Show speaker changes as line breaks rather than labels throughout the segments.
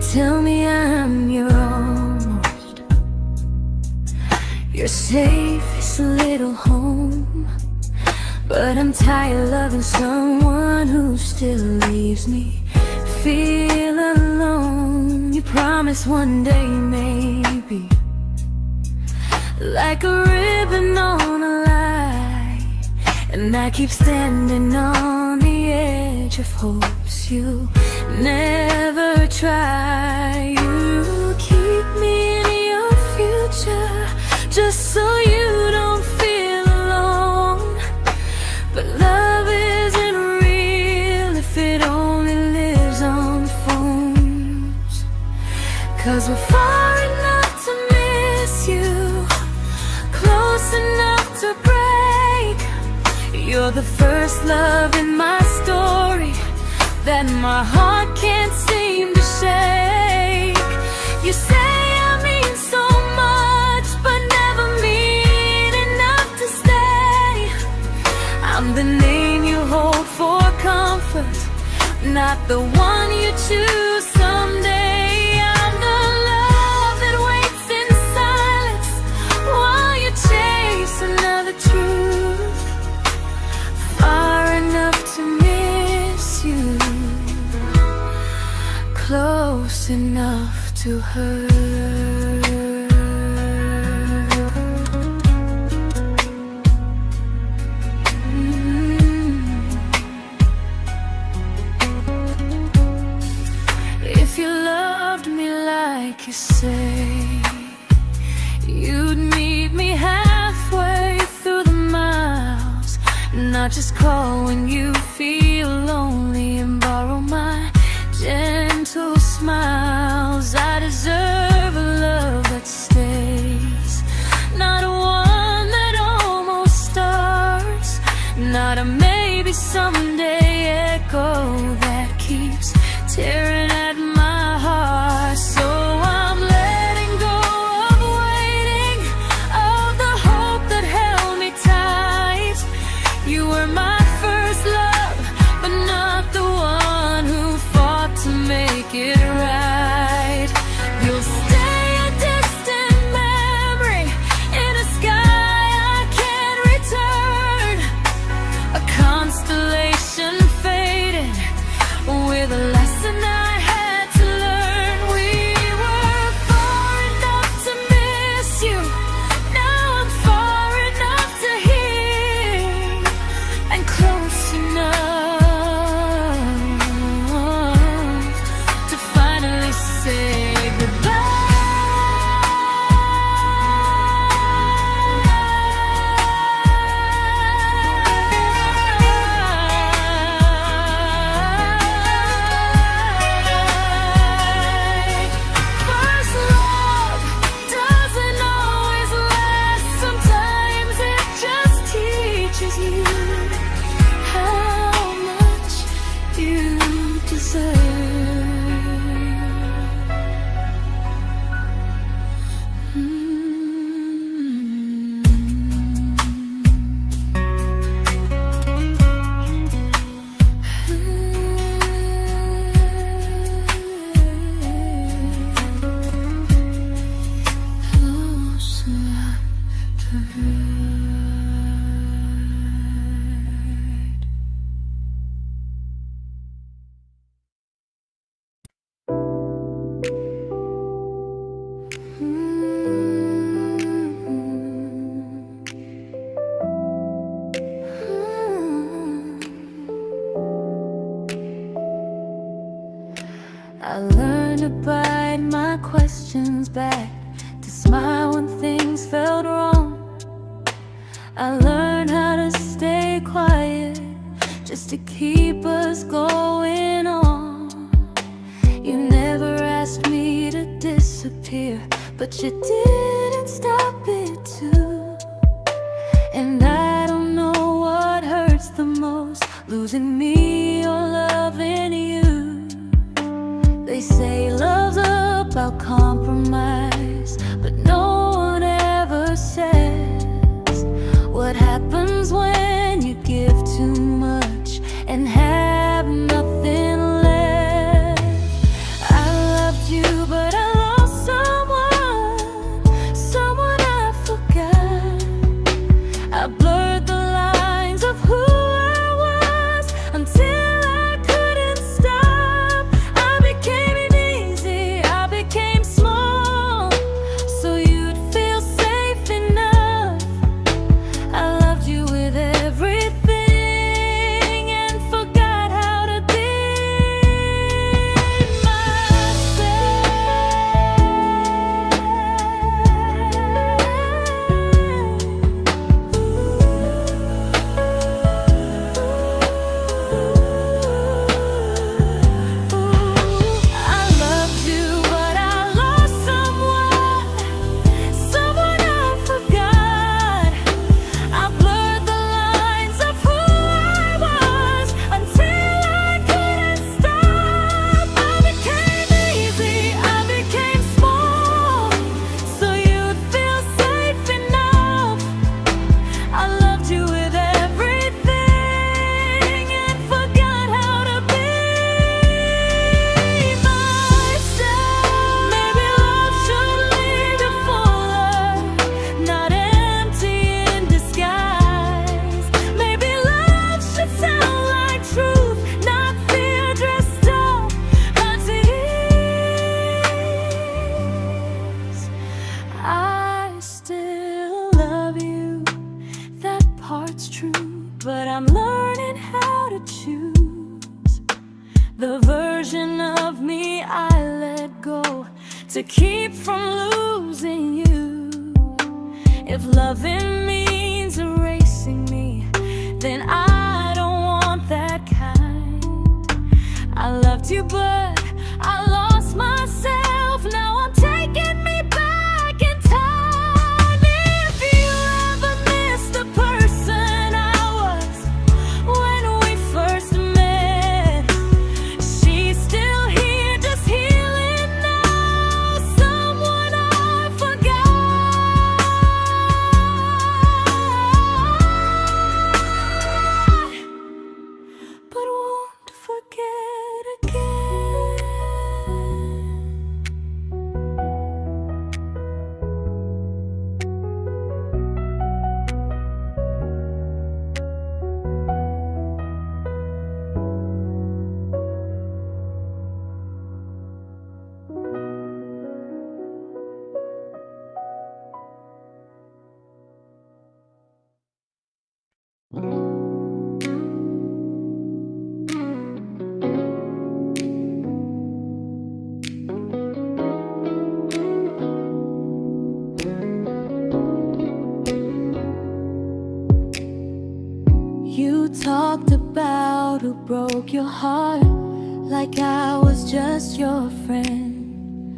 tell me I'm your almost, your safest little home. But I'm tired loving someone who still leaves me feel alone. You promise one day maybe, like a ribbon on a line, and I keep standing on the edge of hopes you never try. You keep me in your future just so you don't feel alone. But love isn't real if it only lives on phones. 'Cause we're far enough to miss you, close enough to break. You're the first love in my story that my heart can't seem to shake. You say I mean so much, but never mean enough to stay. I'm the name you hold for comfort, not the one you choose someday. I'm the love that waits in silence while you chase another truth. Far enough to miss you, close enough to hurt. If you loved me like you say, you'd meet me halfway through the miles, not just call when you feel lonely and borrow my gentle smiles. I deserve a love that stays, not one that almost starts, not a maybe someday echo that keeps tearing at my heart. So I'm letting go of waiting, of the hope that held me tight. You were my first love, but not the one who fought to make it right. You'll stay a distant memory in a sky I can't return, a constellation faded with a lesson I had to learn. We were far enough to miss you, now I'm far enough to hear, and close enough to finally say goodbye. First love doesn't always last, sometimes it just teaches you how much you deserve. Close enough to hurt. I learned to bite my questions back, to smile when things felt wrong. I learned how to stay quiet just to keep us going on. You never asked me to disappear, but you didn't stop it too. And I don't know what hurts the most, losing me or loving you. They say love's about compromise, but no one ever says what happens when you give too much and have nothing left. I loved you I'm learning how to choose the version of me I let go to keep from losing you. If loving means erasing me, then I don't want that kind. I loved you, but I lost myself. Now I'm taking me back in time. If you ever miss the person I was when we first met, she's still here, just healing now. Someone I forgot, but won't forget again. You talked about who broke your heart, like I was just your friend.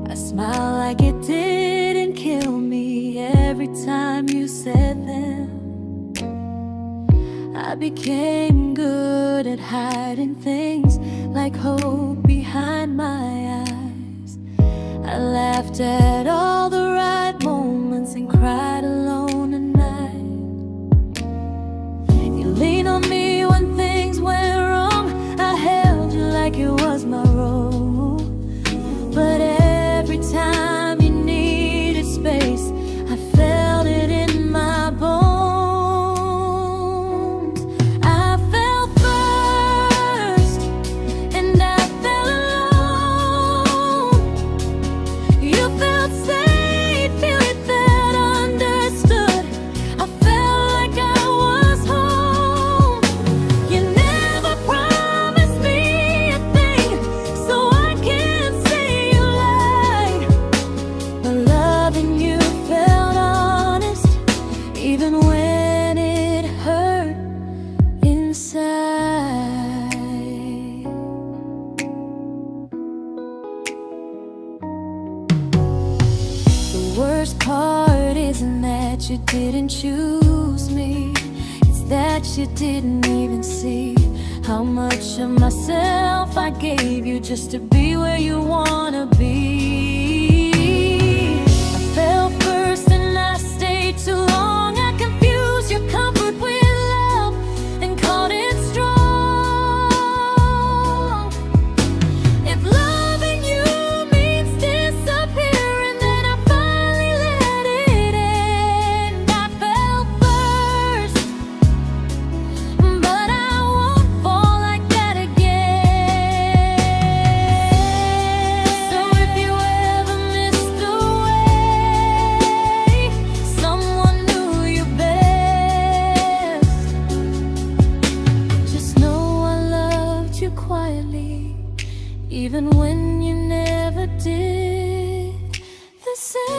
I smiled like it didn't kill me every time you said them. I became good at hiding things like hope behind my eyes. I laughed at all the right moments and cried alone at night. You leaned on me when things went wrong. I held you like it was my role. But every time you needed space, I felt it in my bones. I fell first, and I fell alone. You felt safe, feeling that understood. I felt like I was home. You never promised me a thing, so I can't say you lied. But loving you felt honest, even when it hurt inside. The worst part isn't that you didn't choose me, it's that you didn't even see how much of myself I gave you just to be where you wanna be. I fell first and I stayed too long. I confused your comfort with love and called it strong. If loving you means disappearing, then I finally let it end. I fell first, but I won't fall like that again. So if you ever missed the way someone knew you best, just know I loved you quietly, even when you never did the same.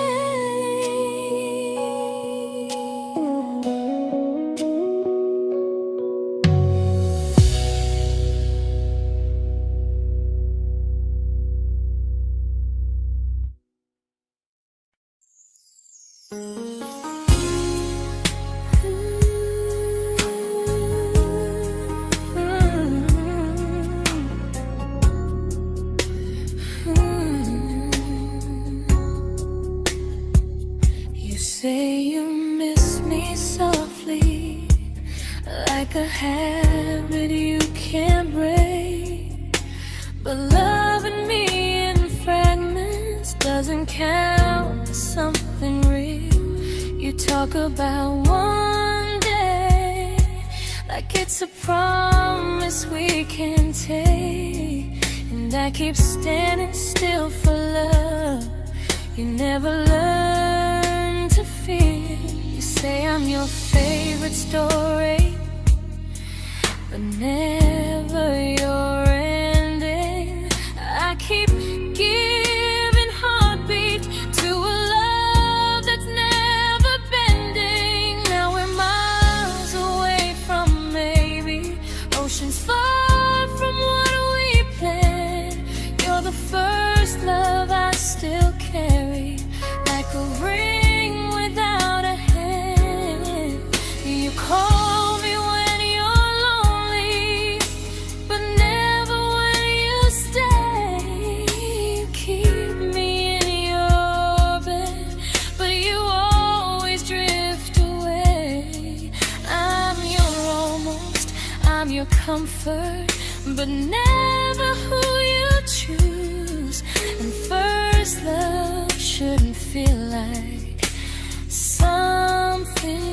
You say you miss me softly, like a habit you can't break. But loving me in fragments doesn't count as something real. You talk about one day like it's a promise we can take, and I keep standing still for love. You never learn to feel. You say I'm your favorite story, but never your ending. I keep giving heartbeat to a love that's never bending. Now we're miles away from maybe, oceans far from what we planned. You're the first love I still carry, like a ring without a hand. You call me when you're lonely, but never when you stay. You keep me in your bed, but you always drift away. I'm your almost, I'm your comfort, but never who you choose. And first love shouldn't feel like something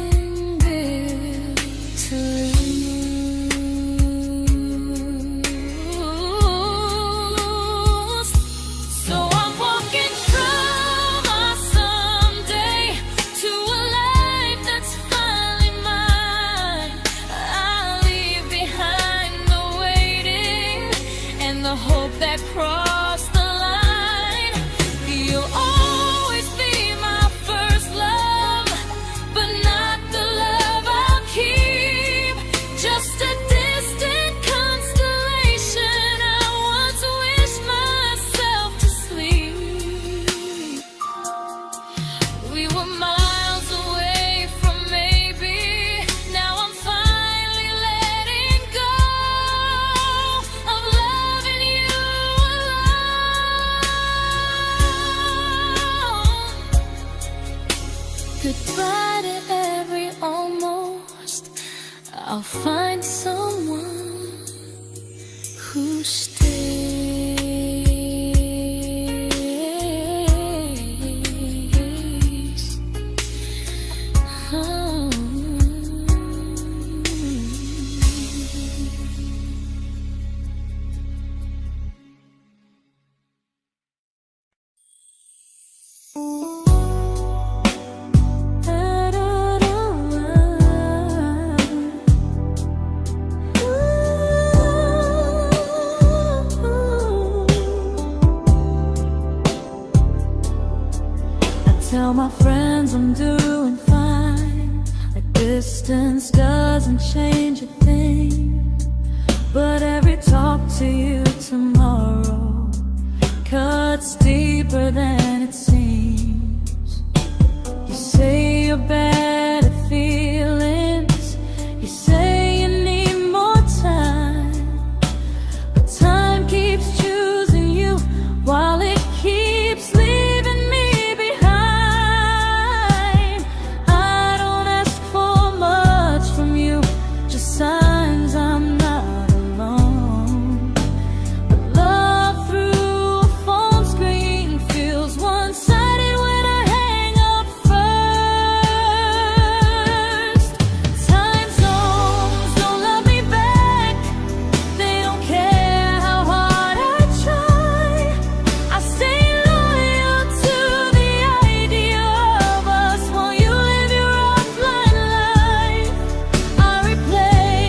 built to lose. So I'm walking through my someday to a life that's finally mine. I'll leave behind the waiting and the hope that crossed the line. You'll always be my first love, but not the love I'll keep. Just a distant constellation I once wished myself to sleep. We were miles away from maybe, now I'm finally letting go of loving you alone. Goodbye to every almost, I'll find someone who stays. Oh. Tell my friends I'm doing fine, like distance doesn't change a thing. But every talk to you tomorrow cuts deeper than it seems. You say you're bad at feelings, you say you need more time, but time keeps choosing you while it keeps leaving me behind. I don't ask for much from you, just signs I'm not alone. But love through a phone screen feels one-sided when I hang up first. Time zones don't love me back, they don't care how hard I try. I stay loyal to the idea of us while you live your offline life. I replay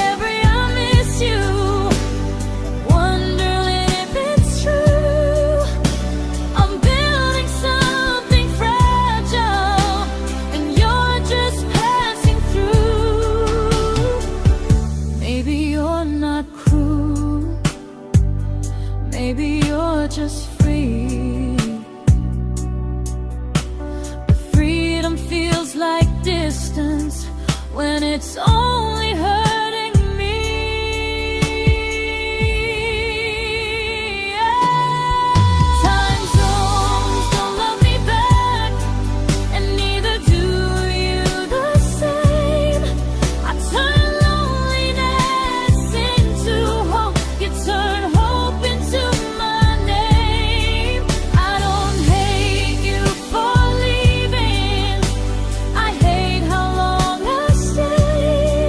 every I miss you, wondering if it's true. I'm building something fragile, and you're just passing through. Maybe you're not cruel, maybe you're just free. But freedom feels like distance when it's only hurting me. Time zones don't love me back, and neither do you the same. I turn loneliness into hope, you turn hope into my name. I don't hate you for leaving, I hate how long I stayed.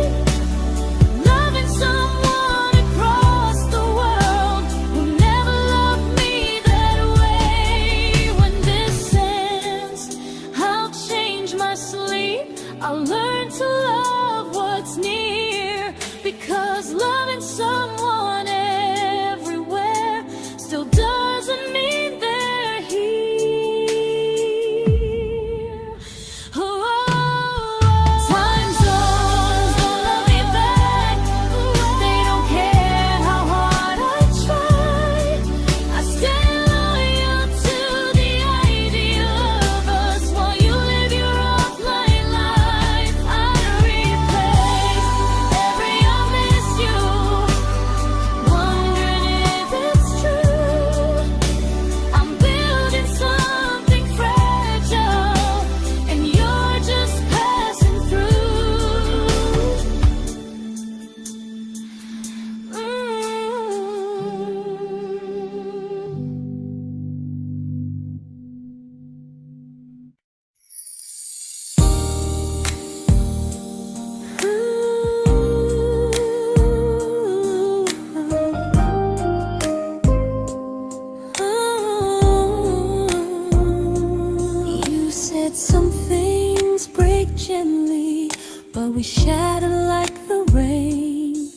we shattered like the rain,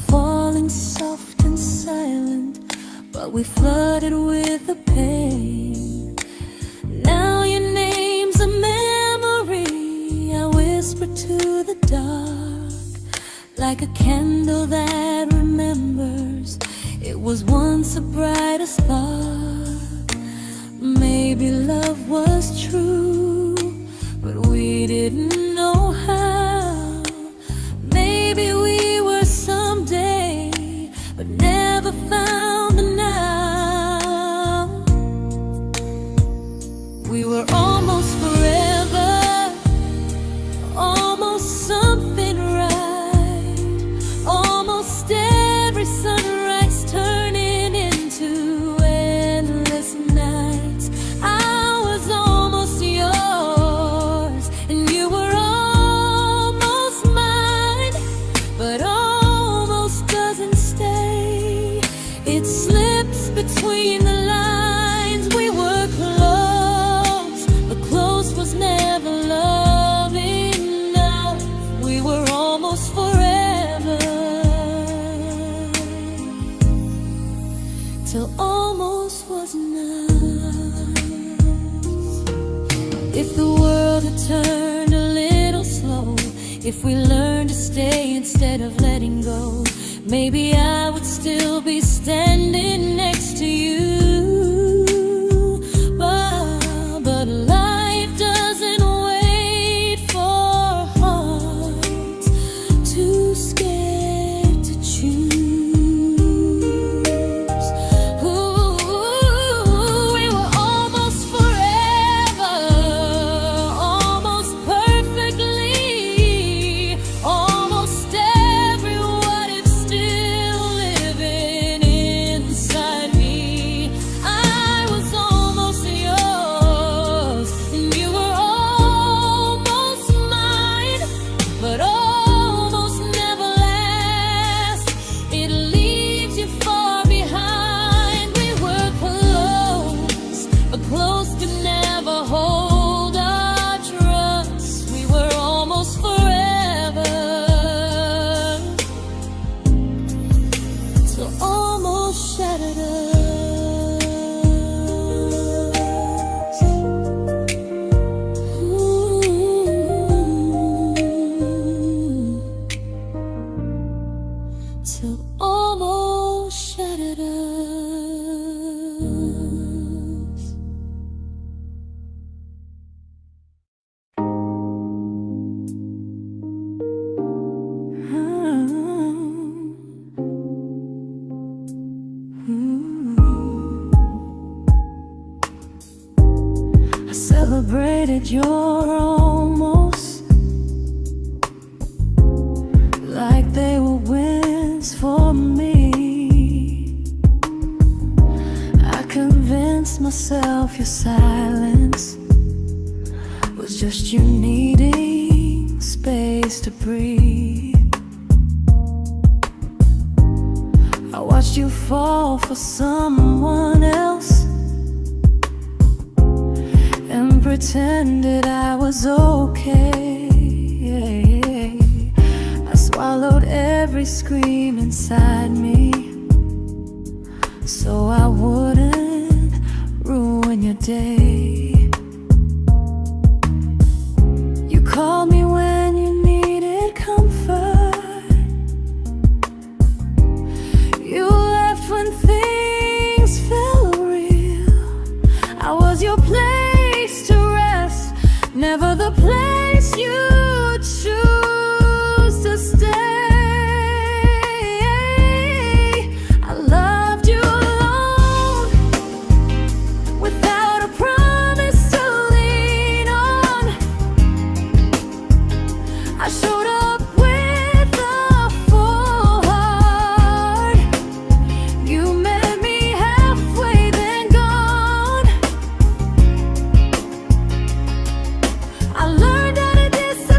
falling soft and silent, but we flooded with the pain. Now your name's a memory I whisper to the dark, like a candle that remembers it was once a brighter spark. Maybe love was true, but we didn't know how. Maybe we were someday, but never found the now. We were almost forever, almost something right, almost every sunrise turning into endless nights. I was almost yours, and you were almost mine, but almost doesn't stay. It slips between the lines. We were close, but close was never love enough. We were almost forever, till almost was enough. If the world had turned a little slow, if we learned to stay instead of letting go, maybe I would still be standing next to you. But life doesn't wait for hearts too scared to choose. Ooh, we were almost forever, almost perfectly, almost every what if still living inside me. I was almost yours, and you were almost mine, but almost never lasts. It leaves you far behind. We were close, but close could never hold our trust. We were almost forever, till almost shattered us. Ooh, till almost shattered us. I celebrated your almost like they were wins for me. I convinced myself your silence was just you needing space to breathe. I watched you fall for someone else and pretended I was okay. I swallowed every scream inside me so I wouldn't ruin your day. You called me when you needed comfort. You left when things felt real. I was your place to rest, never the place you choose to stay. I loved you alone, without a promise to lean on. I showed up with a full heart. You met me halfway, then gone. I learned how to disappear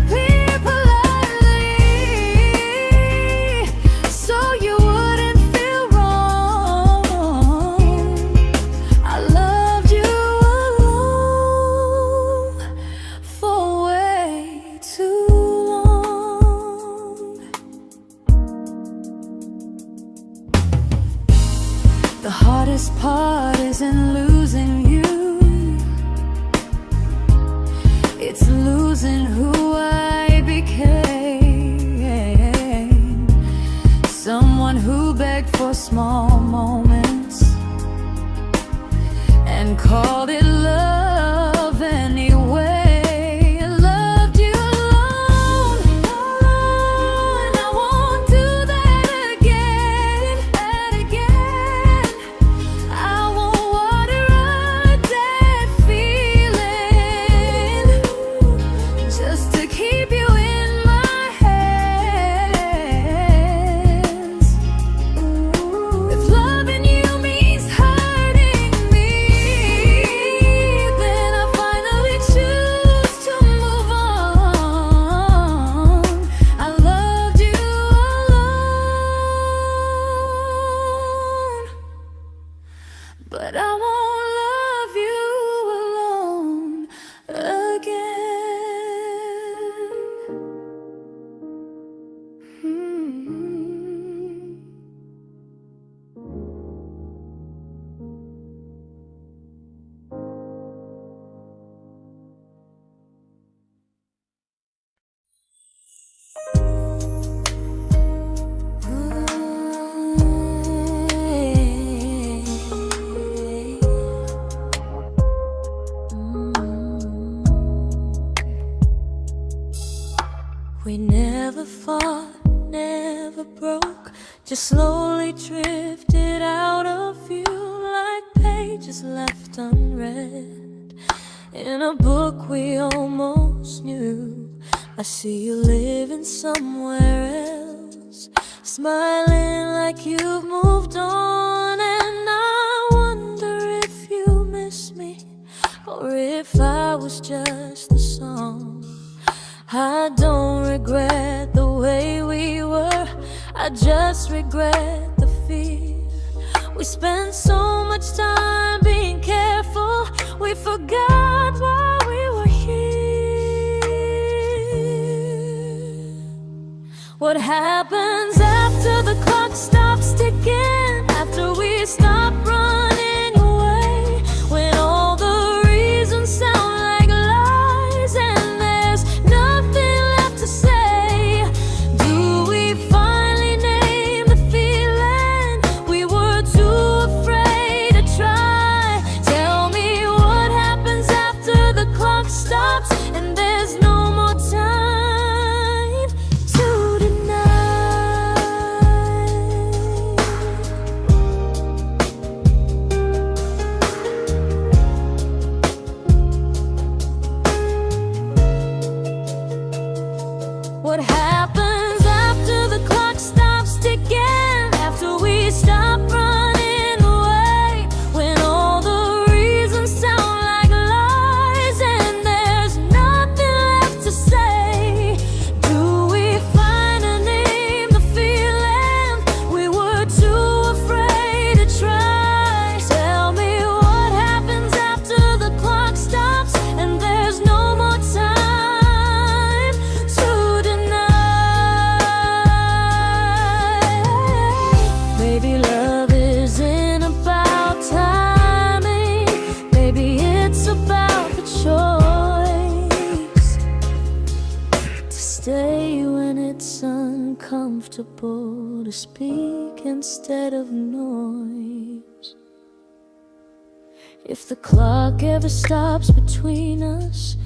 heart isn't losing you, it's losing who I became. Someone who begged for small moments and called it love anyway. Loved you alone, and I won't do that again, and again. I won't water a dead feeling just to keep you in my hands. If loving you means hurting me, then I finally choose to move on. I loved you alone, but I won't love you alone again. We never fought, never broke, just slowly drifted out of view like pages left unread in a book we almost knew. I see you living somewhere else, smiling like you've moved on, and I wonder if you miss me or if I was just a song. I don't regret the way we were, I just regret the fear. We spent so much time being careful, we forgot why we were here. What happens after the clock stops ticking, after we stop running away, when all the reasons sound like lies and there's nothing left to say? Do we finally name the feeling we were too afraid to try? Tell me what happens after the clock stops and there's no more time to deny. What happens after the clock stops ticking, after we stop running away, when all the reasons sound like lies and there's nothing left to say? Do we finally name the feeling we were too afraid to try? Tell me what happens after the clock stops and there's no more time to deny. Maybe love isn't about timing, maybe it's about the choice to stay when it's uncomfortable, to speak instead of noise. If the clock ever stops between us,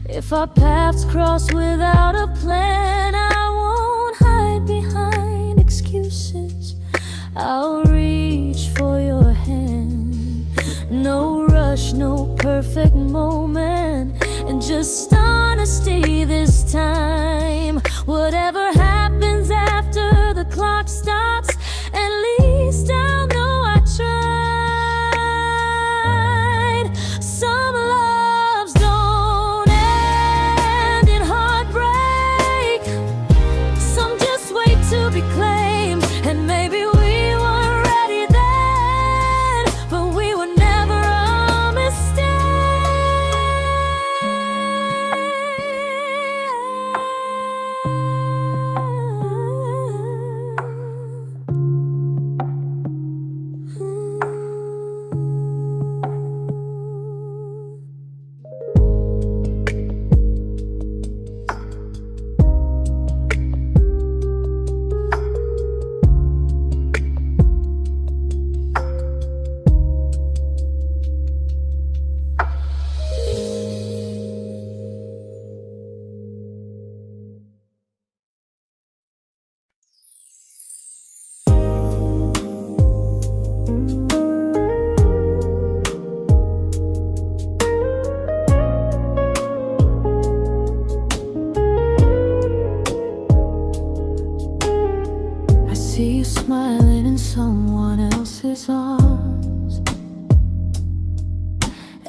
if our paths cross without a plan, I won't hide behind excuses, I'll reach for your hand. No rush, no perfect moment, and just honesty this time. Whatever happens after the clock stops, at least I'll know I tried. Some loves don't end in heartbreak, some just wait to be claimed, and maybe we weren't ready then, but we were never a mistake.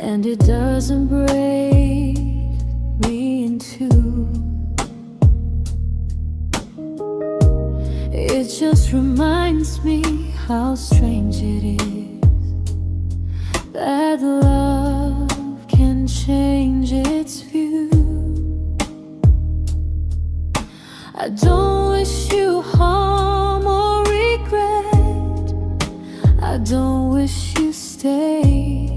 and it doesn't break me in two. It just reminds me how strange it is that love can change its view. I don't wish you harm or regret. I don't wish you stay.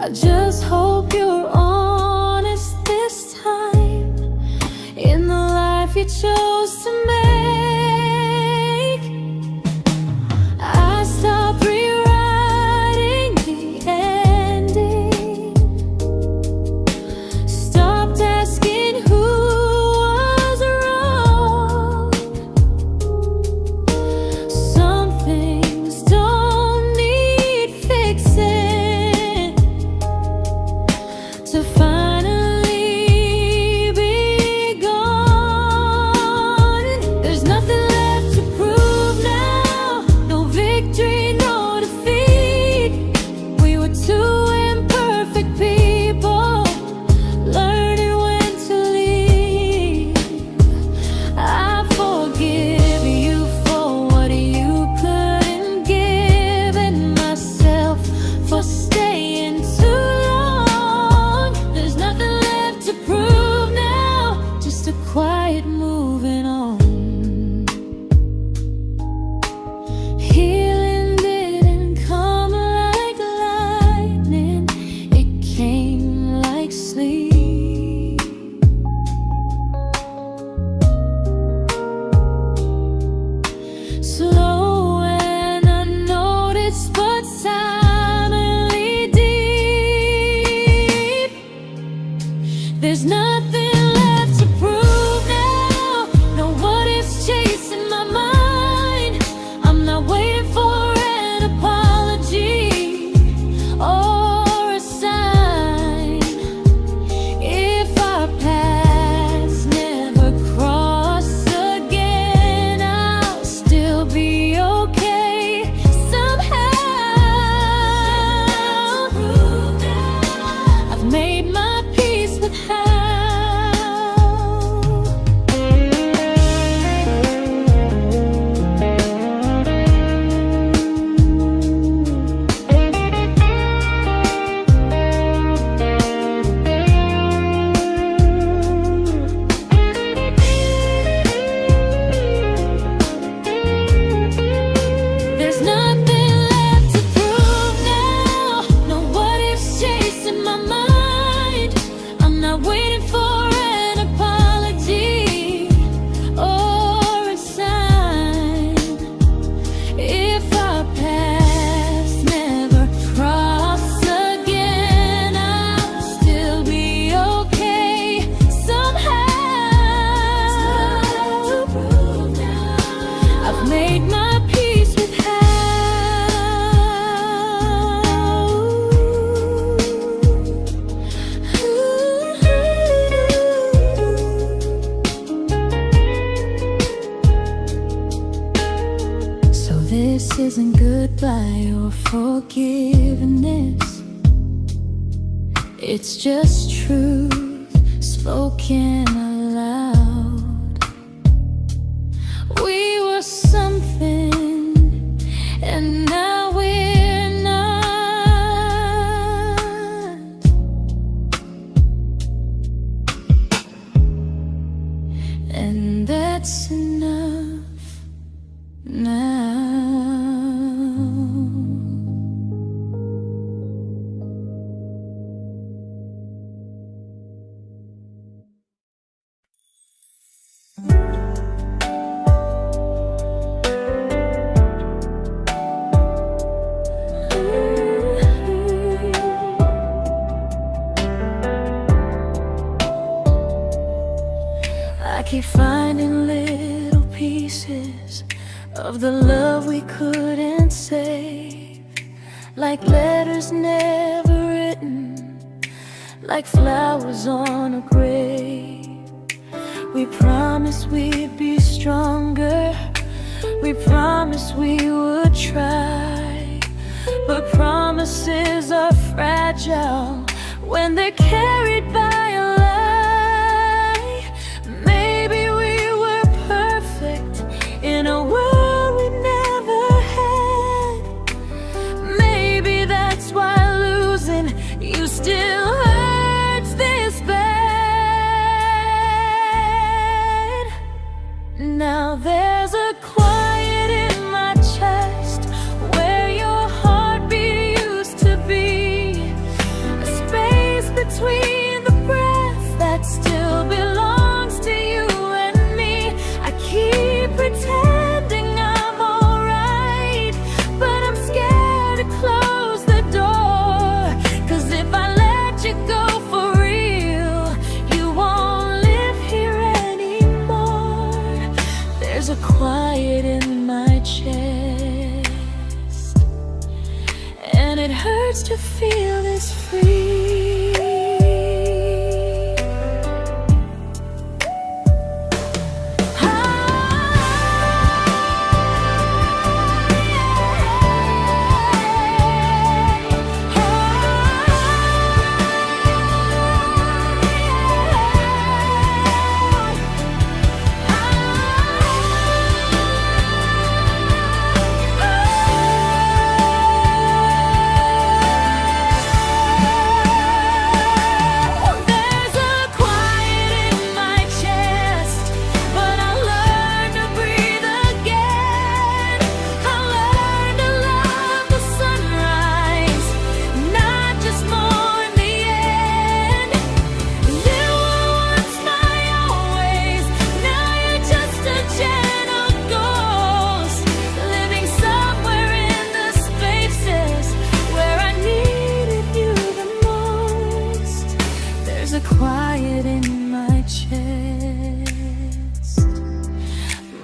I just hope you're honest this time in the life you chose to make. I stopped rewriting the ending, stopped asking who was wrong. Some things don't need fixing to finally be gone. There's nothing left to prove now, no victory, no defeat. We were two imperfect people, learning when to leave. I forgive you for what you couldn't give, and myself for staying too long. There's nothing left to prove now, just a quiet moving on. Healing didn't come like lightning, it came like sleep. Slow and unnoticed, but silently deep. There's nothing left to prove now, no what ifs chasing my mind. I'm not waiting for an apology or a sign. If our paths never cross again, I'll still be okay somehow. I've made my peace with how. There's nothing left to prove now, no what ifs chasing my mind. I'm not waiting for an apology or a sign. If our paths never cross again, I'll still be okay somehow. I've made my peace with how. So this isn't goodbye or forgiveness, it's just truth spoken aloud. We were something, and now we're not. And that's enough now. I keep finding little pieces of the love we couldn't save, like letters never written, like flowers on a grave. We promised we'd be stronger, We promised we would try, but promises are fragile when they're carried by a lie. Maybe we were perfect in a world we never had. Maybe that's why losing you still hurts this bad. Now there's a quiet in my chest where your heartbeat used to be, a space between the breath that still belongs to you and me. I keep pretending I'm alright, but I'm scared to close the door. 'Cause if I let you go for real, you won't live here anymore. There's a quiet in my chest, and it hurts to feel this free. There's a quiet in my chest,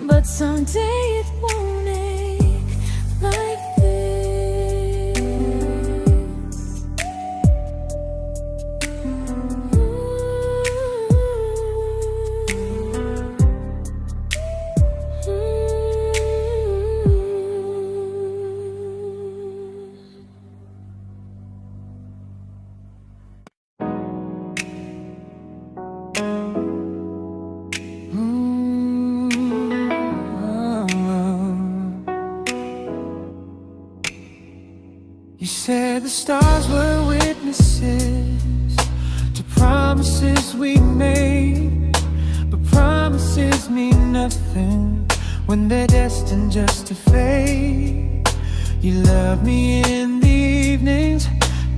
but someday it won't ache like this.
You said the stars were witnesses to promises we made, but promises mean nothing when they're destined just to fade. You love me in the evenings,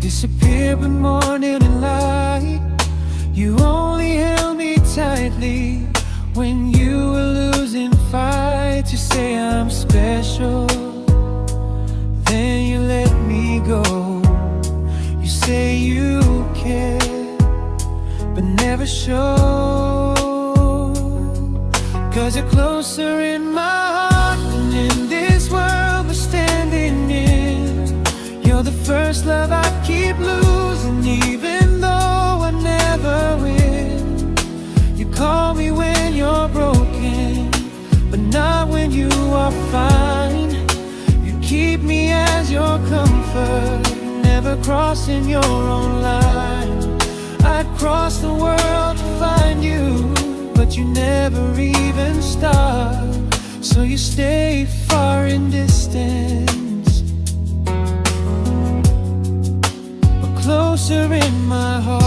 disappear when morning and light. You only held me tightly when you were losing fights. You say I'm special, then you let me go. You say you care, but never show. 'Cause you're closer in my heart than in this world we're standing in. You're the first love I keep losing, even though I never win. You call me when you're broken, but not when you are fine. Keep me as your comfort, never crossing your own line. I'd cross the world to find you, but you never even start. So you stay far in distance, but closer in my heart.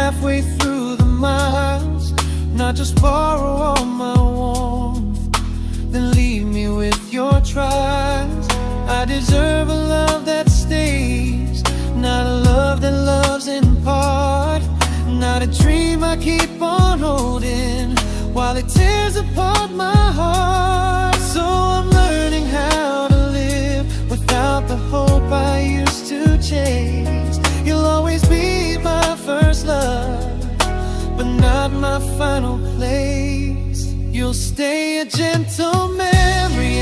Halfway through the miles, not just borrow all my warmth, then leave me with your trials. I deserve a love that stays, not a love that loves in part. Not a dream I keep on holding while it tears apart my heart. So I'm learning how to live without the hope I used to chase. You'll always be my first love, but not my final place. You'll stay a gentle memory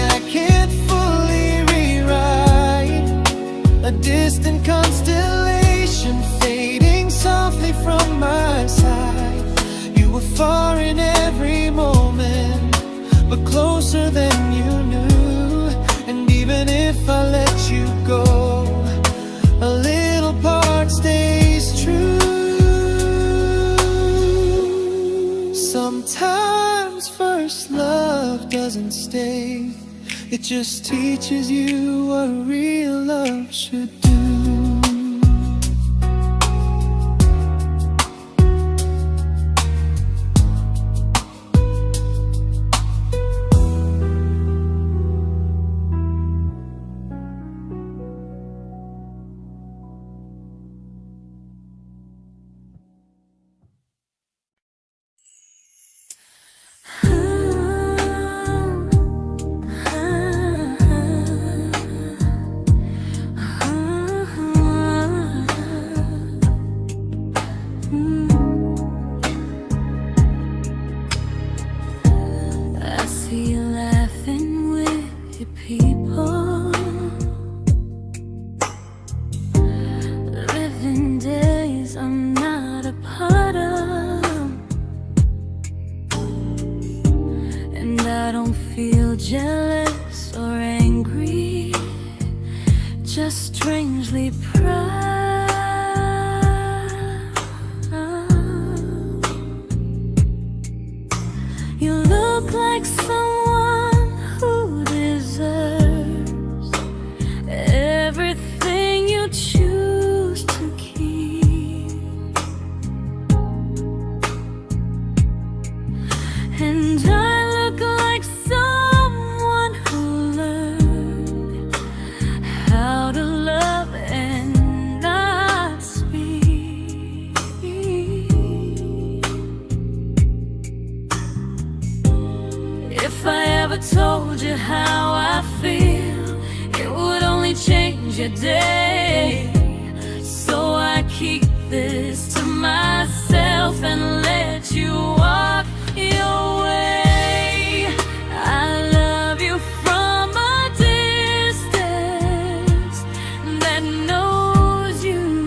distant constellation fading softly from my side. You were far in every moment, but closer than you knew. And even if I let you go, a little part stays true. Sometimes first love doesn't stay, it just teaches you what real love should do.
Jealous or angry, just strangely proud. You look like someone who deserves everything you choose to keep. And I look like someone who learned how to love and not speak. If I ever told you how I feel, it would only change your day. So I keep this to myself and let you walk your way. I love you from a distance that knows you,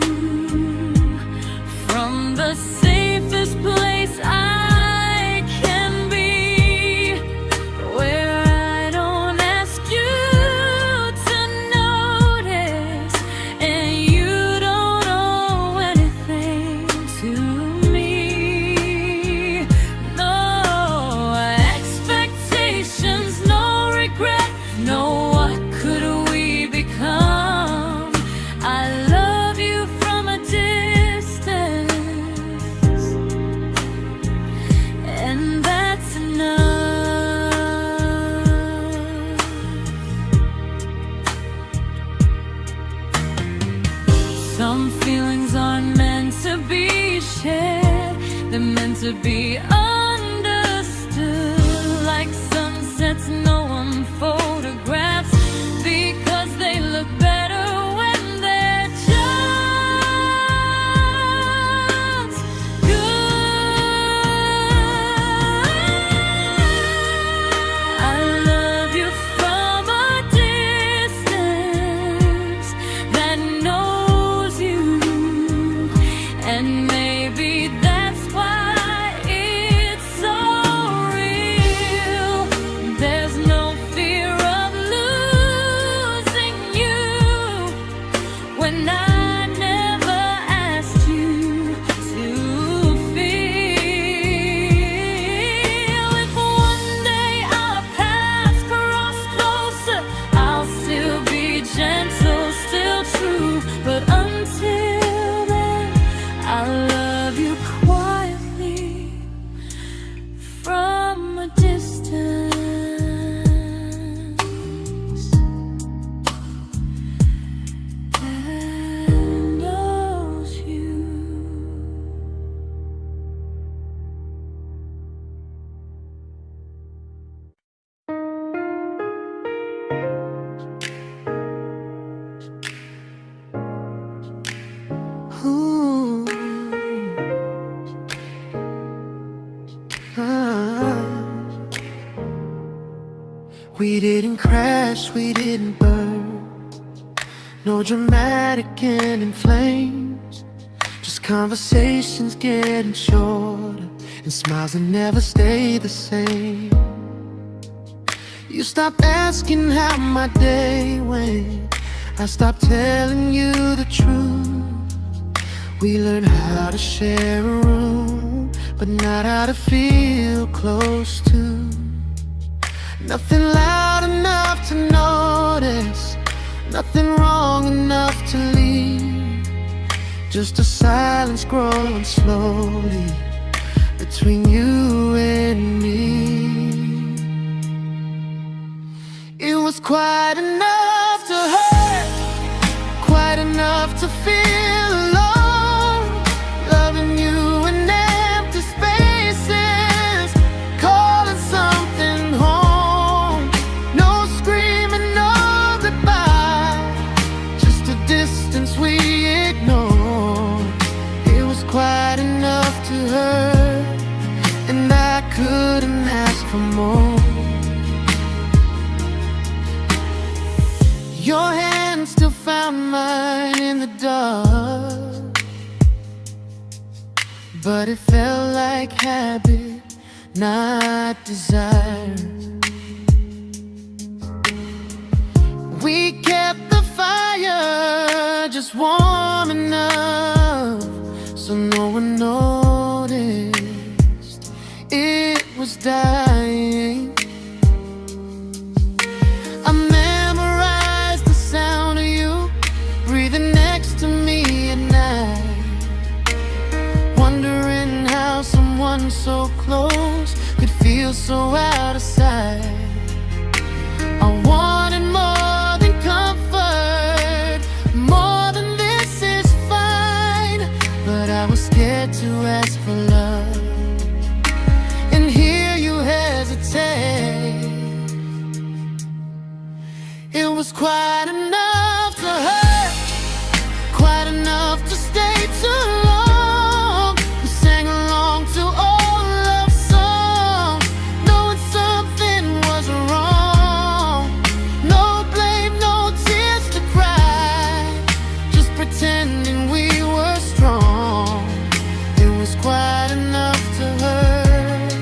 from the safest place I can be, where I don't ask you to notice and you don't owe anything to me. No expectations, no regret, no what could we become. I love you from a distance, and that's enough. Some feelings aren't meant to be shared, they're meant to be understood. Like sunsets no one photographs, because they look better when they're just good. I love you from a distance that knows you, and maybe that's why it's so real. There's no fear of losing you when I never asked you to feel. If one day our paths cross closer, I'll still be gentle, still true. But until then, I love you quietly from a distance that knows you.
Ooh. Ah. We didn't crash, we didn't burn. No dramatic ending flames, just conversations getting shorter, and smiles that never stay the same. You stopped asking how my day went, I stopped telling you the truth. We learned how to share a room, but not how to feel close to. Nothing loud enough to notice, nothing wrong enough to leave. Just a silence growing slowly between you and me. It was quite enough to hurt, quite enough to feel alone. Loving you in empty spaces, calling something home. No screaming, no goodbye, just a distance we ignored. It was quite enough to hurt, and I couldn't ask for more. Your hand still found mine in the dark, but it felt like habit, not desire. We kept the fire just warm enough so no one noticed it was dying. I memorized the sound of you breathing next to me at night, wondering how someone so close could feel so out of sight. I wanted more than comfort, more than this is fine, but I was scared to ask for love, and here you hesitate. It was quite enough to hurt, quite enough to stay too long. We sang along to old love songs, knowing something was wrong. No blame, no tears to cry, just pretending we were strong. It was quite enough to hurt,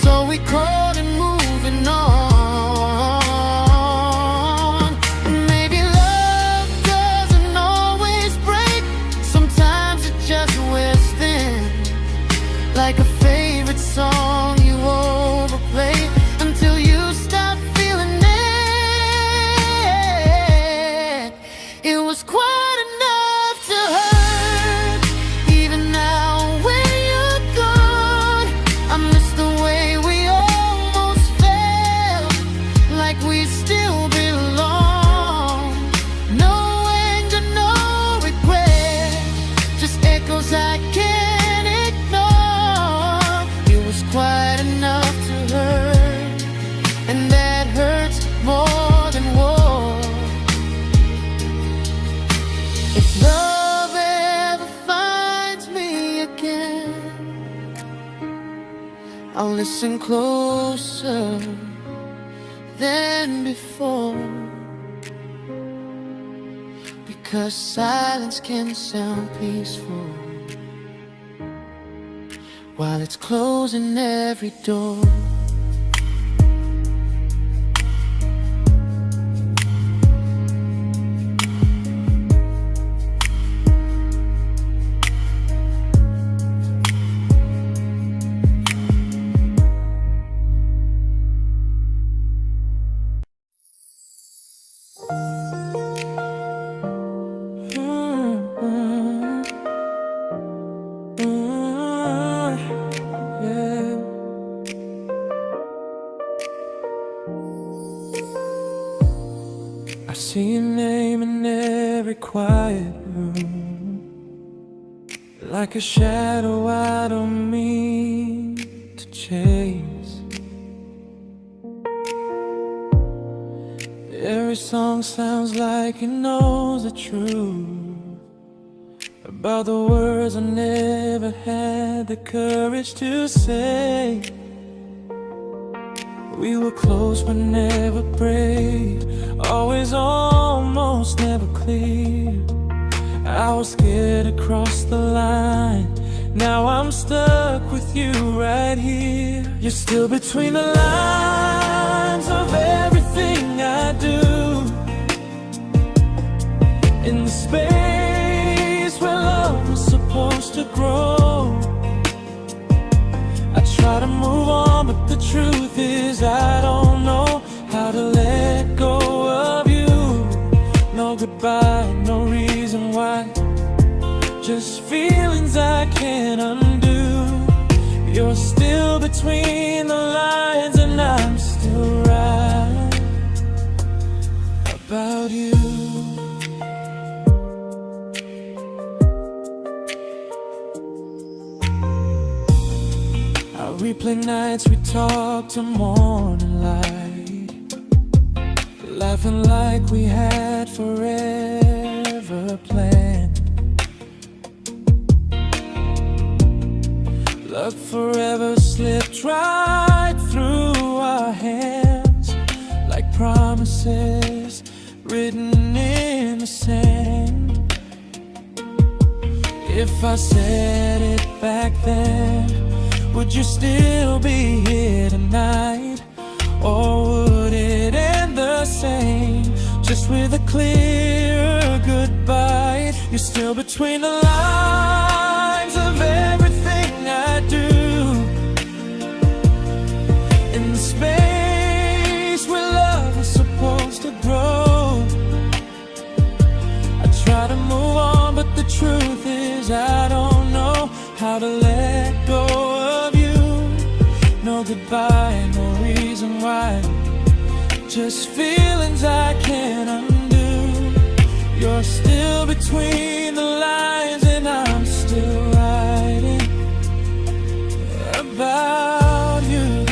so we called it moving on. Like a favorite song you overplay until you stop feeling it. It was quite enough to hurt. Even now when you're gone, I miss the way we almost felt, like we still belong. No anger, no regret, just echoes I can't ignore. Quite enough to hurt, and that hurts more than war. If love ever finds me again, I'll listen closer than before, because silence can sound peaceful while it's closing every door. I see your name in every quiet room, like a shadow I don't mean to chase. Every song sounds like it knows the truth about the words I never had the courage to say. We were close but never brave, always almost, never close. clear. I was scared to cross the line. Now I'm stuck with you right here. You're still between the lines of everything I do. In the space where love was supposed to grow. I try to move on, but the truth is I don't know how to let go of you. No goodbye, no reason why. Just feelings I can't undo. You're still between the lines, and I'm still right about you. I replay nights we talk till morning light, laughing like we had forever planned. Luck forever slipped right through our hands, like promises written in the sand. If I said it back then, would you still be here tonight? Or would it end the same, just with a clear goodbye? You're still between the lines of everything I do. In the space where love was supposed to grow. I try to move on, but the truth is I don't know how to let go of you. No goodbye, no reason why. Just feelings I can't undo. You're still between the lines, and I'm still writing about you.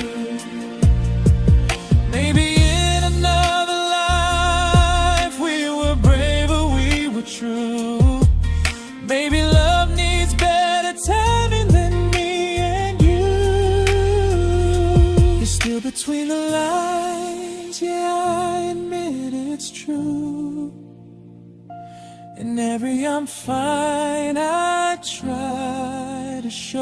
Maybe in another life we were braver, we were true. Maybe love needs better timing than me and you. You're still between the lines, yeah, I admit it's true. In every I'm fine I try to show.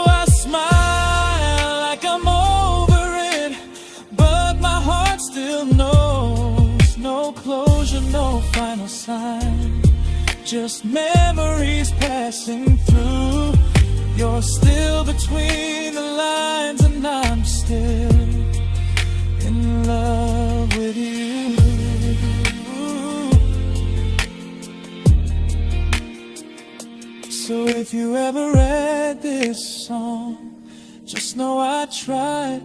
I smile like I'm over it, but my heart still knows. No closure, no final sign, just memories passing through. You're still between the lines, and I'm still in love with you. So if you ever read this song, just know I tried,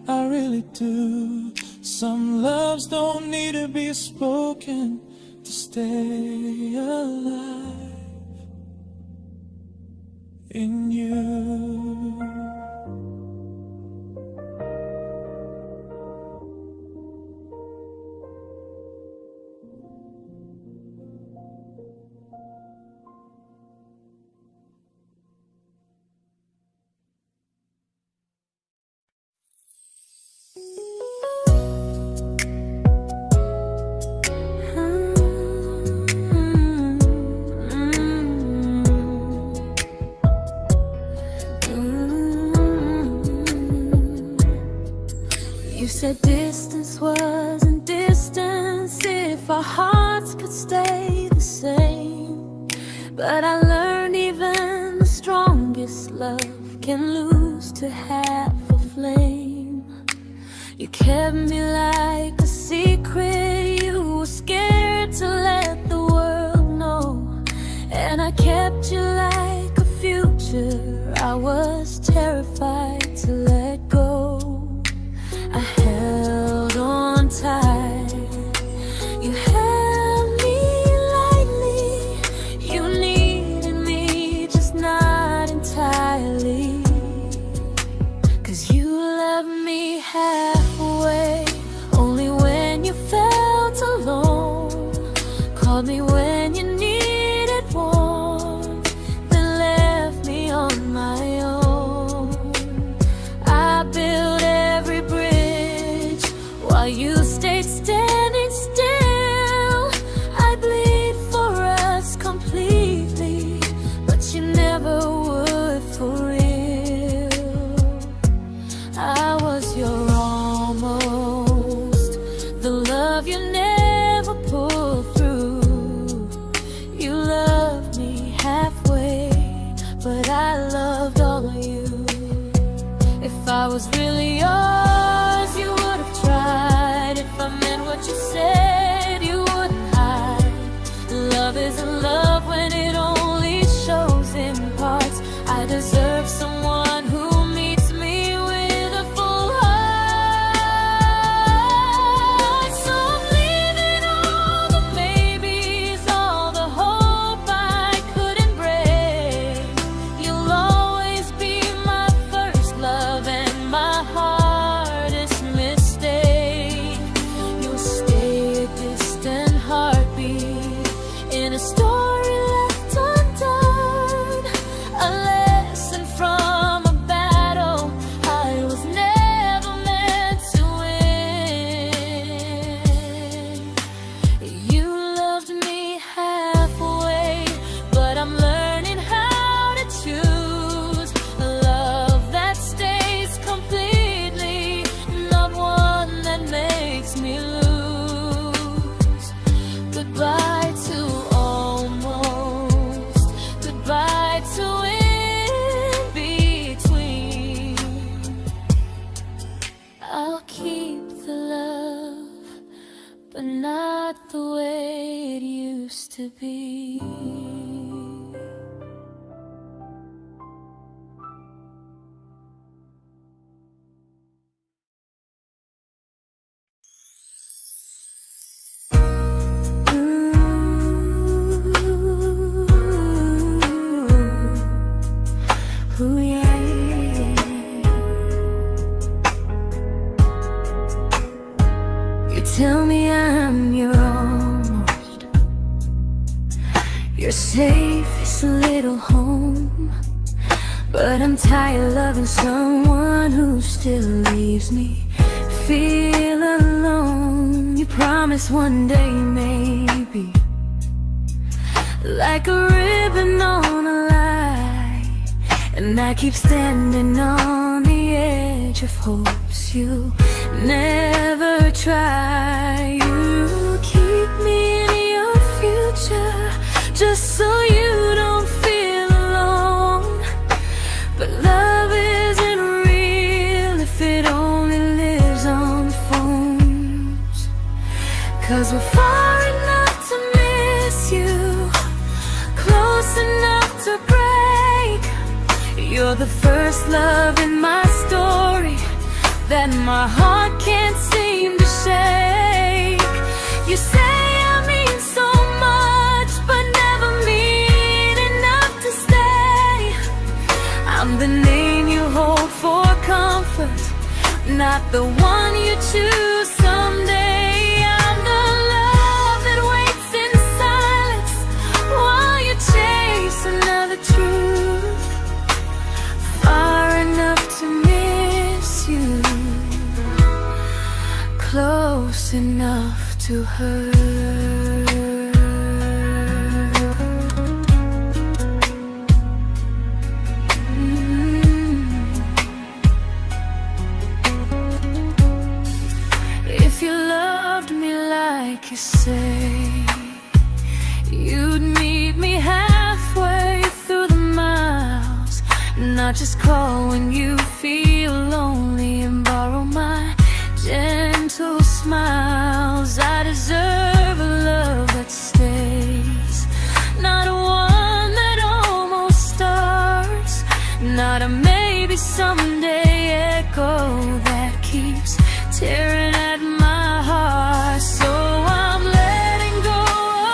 I really do. Some loves don't need to be spoken to stay alive in you.
You said distance wasn't distance if our hearts could stay the same. But I learned even the strongest love can lose to half a flame. You kept me like a secret you were scared to let the world know. And I kept you like a future I was terrified to let go. I held on tight, you held me lightly. You needed me, just not entirely. 'Cause you loved me halfway, only when you felt alone. Called me when you needed warmth, then left me on my own. I built every bridge while you stayed standing still. love you never pulled through. You loved me halfway, but I loved all of you. If I was really yours, you would have tried. If I meant what you said, you wouldn't hide. Love isn't love when it only shows in parts. I deserve someone who meets me with a full heart. So I'm leaving all the maybes, all the hope I couldn't break. You'll always be my first love and my hardest mistake. You'll stay a distant heartbeat in a story left undone, a lesson from a battle I was never meant to win. You loved me halfway, but I'm learning how to choose a love that stays completely, not one that makes me lose. Goodbye to almost, goodbye to in between. I'll keep the love, but not the way it used to be. Ooh, yeah, yeah. You tell me I'm your almost, your safest little home, but I'm tired loving someone who still leaves me feel alone. You promise one day maybe, like a ribbon on a line, and I keep standing on the edge of hopes you never try. You keep me in your future just so you don't feel alone. But love isn't real if it only lives on phones. 'Cause we're far enough to miss you, close enough to break. You're the first love in my story that my heart can't seem to shake. You say I mean so much, but never mean enough to stay. I'm the name you hold for comfort, not the one you choose someday. I'm the love that waits in silence while you chase another truth. Far enough to miss you, close enough to hurt. If you loved me like you say, you'd meet me halfway through the miles, not just call when you feel lonely and borrow my gentle smiles. I deserve a love that stays, not one that almost starts, not a maybe someday echo that keeps tearing at my heart. So I'm letting go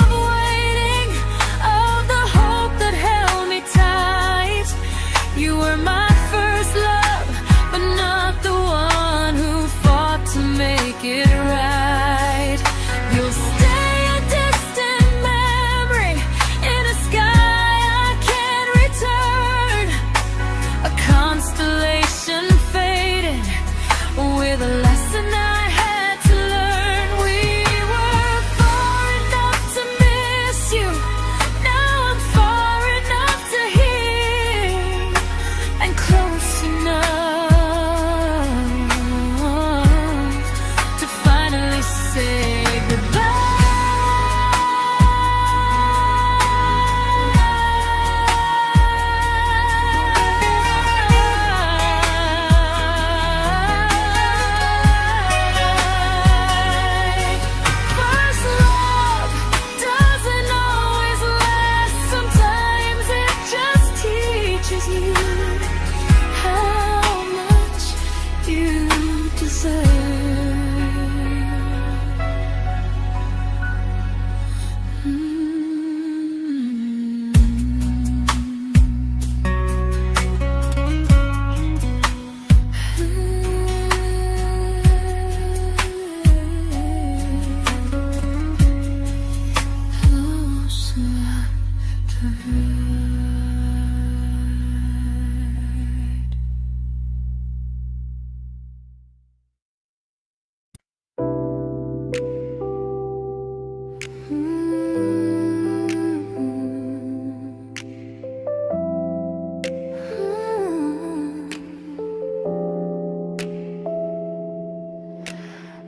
of waiting, of the hope that held me tight. You were my first love, but not the one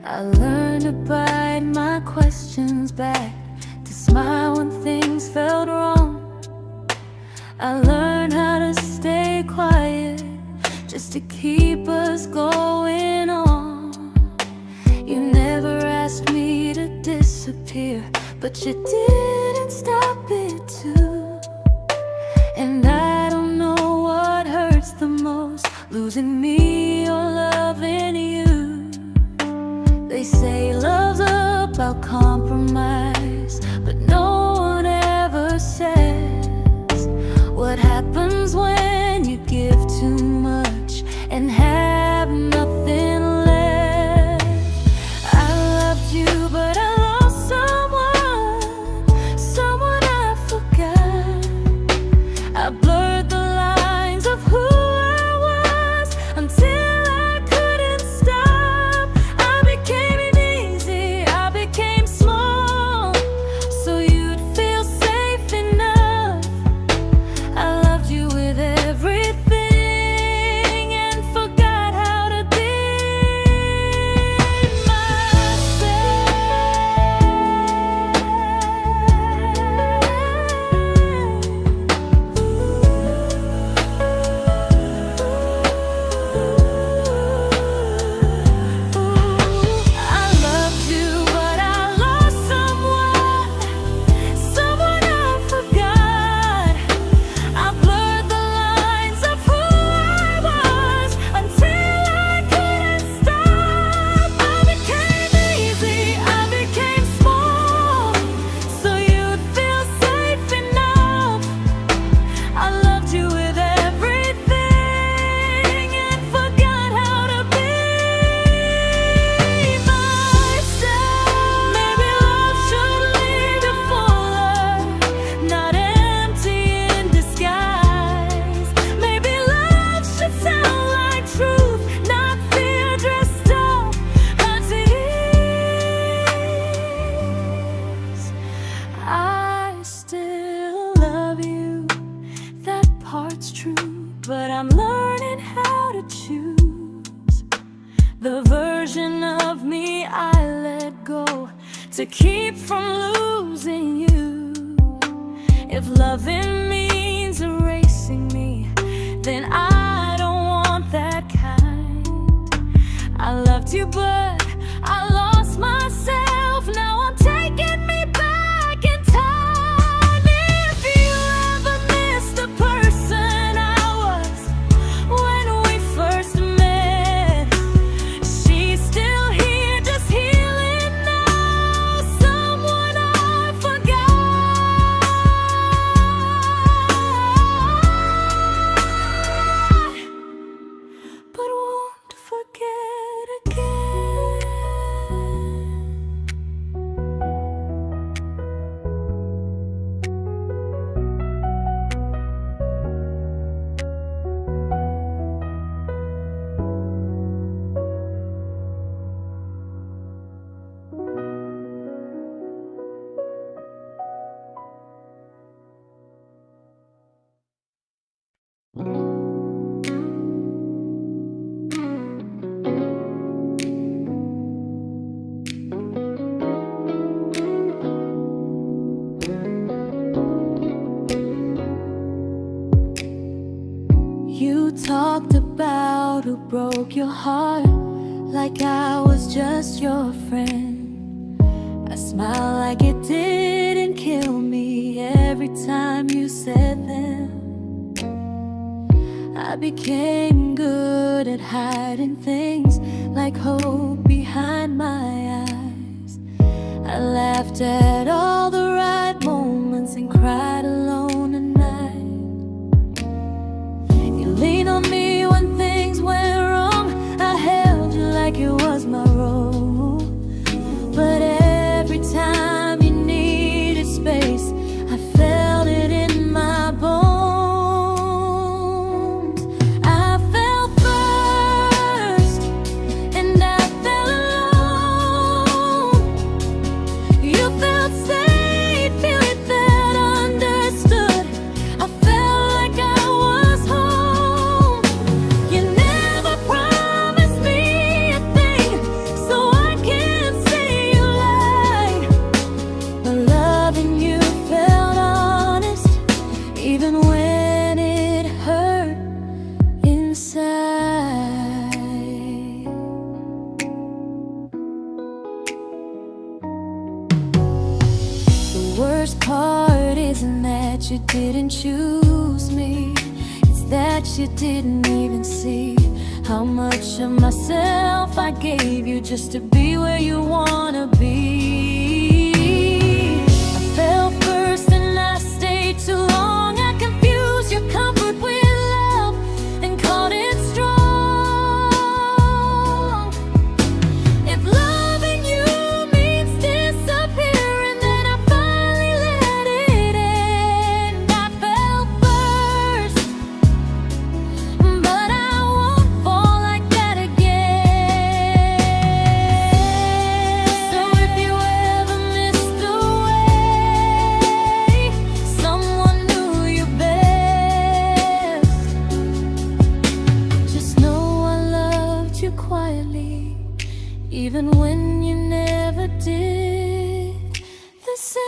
I learned to bite my questions back, to smile when things felt wrong. I learned how to stay quiet, just to keep us going on. You never asked me to disappear, but you didn't stop it too. And I don't know what hurts the most, losing me or loving you. They say love's about compromise, but no one ever says what happens when you give too much and have nothing left. I loved you, but I lost someone I forgot. I blurred the lines of who I was until I couldn't stop. I became easy, I became small, so you'd feel safe enough. I loved you with everything and forgot how to be I loved you, but I lost someone I forgot. I blurred the lines of who I was until I couldn't stop. I became easy, I became small, so you'd feel safe enough. I loved you with everything and forgot how to be myself. Maybe love should lead you fuller, not empty in disguise. Maybe love should sound like truth, not fear dressed up as ease. I still love you, that part's true, but I'm learning how to choose the version of me I let go to keep from losing you. If loving means erasing me, then I don't want that kind. I loved you, but I lost myself. Now I'm taking me back in time. If you ever missed the person I was when we first met, she's still here, just healing now. Someone I forgot, but won't forget again. You talked about who broke your heart, like I was just your friend. I smile like it didn't kill me every time you said them. I became good at hiding things like hope behind my eyes. I laughed at all the right moments and cried alone at night. You leaned on me when things went wrong. I held you like it was my role. But every time you needed space, I felt it in my bones. I fell first, and I fell alone. You felt safe. worst part isn't that you didn't choose me, it's that you didn't even see how much of myself I gave you just to be where you wanna be. I fell first and I stayed too long. I confused your comfort with love and called it strong. If loving you means disappearing, then I finally let it end. I fell first, but I won't fall like that again. So if you ever missed the way someone knew you best, just know I loved you quietly, even when you never did the same.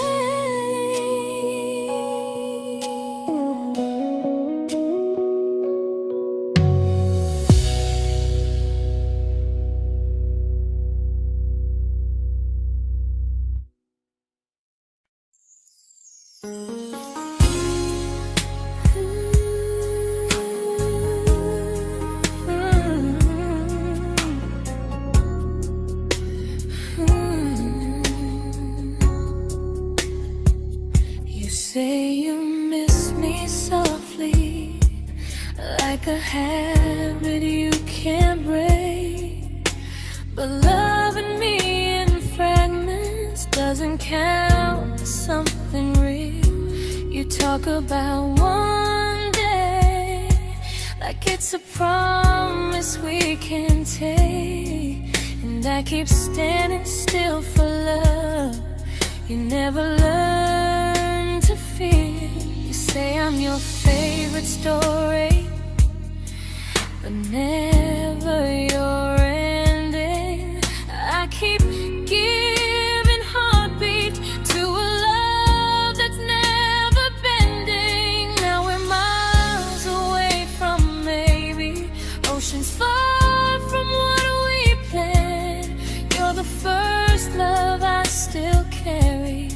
You say you miss me softly, like a habit you can't break. But loving me in fragments doesn't count as something real. You talk about one day like it's a promise we can take, and I keep standing still for love. You never learn to feel. You say I'm your favorite story, but never your ending. I keep giving heartbeat to a love that's never bending. Now we're miles away from maybe oceans far from what we planned. You're the first love I still carry,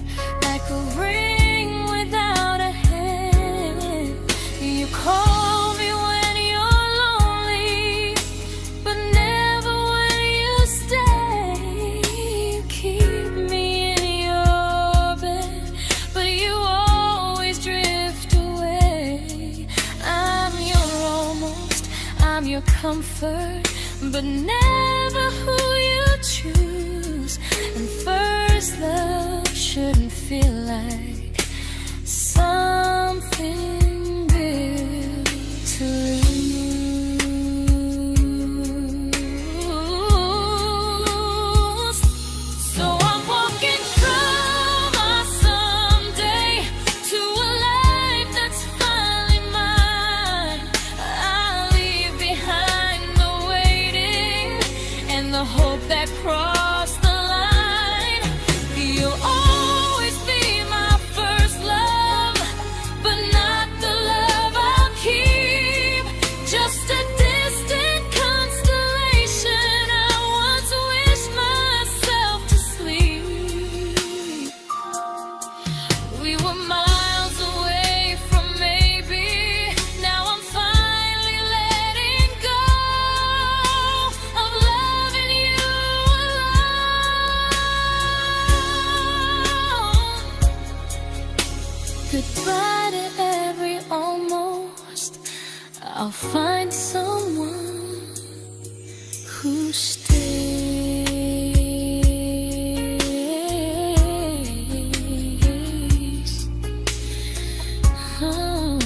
like a ring without a hand. You call me when you're lonely, but never when you stay. You keep me in your bed, but you always drift away. I'm your almost, I'm your comfort, but never who you choose. And first love shouldn't feel like something built to lose. So I'm walking from my someday to a life that's finally mine. I'll leave behind the waiting and the hope that crossed the line. You'll always be my first love, but not the love I'll keep. Just a distant constellation I once wished myself to sleep. We were miles away from maybe. Now I'm finally letting go of loving you alone. Goodbye to every almost. I'll find someone who stays. Oh.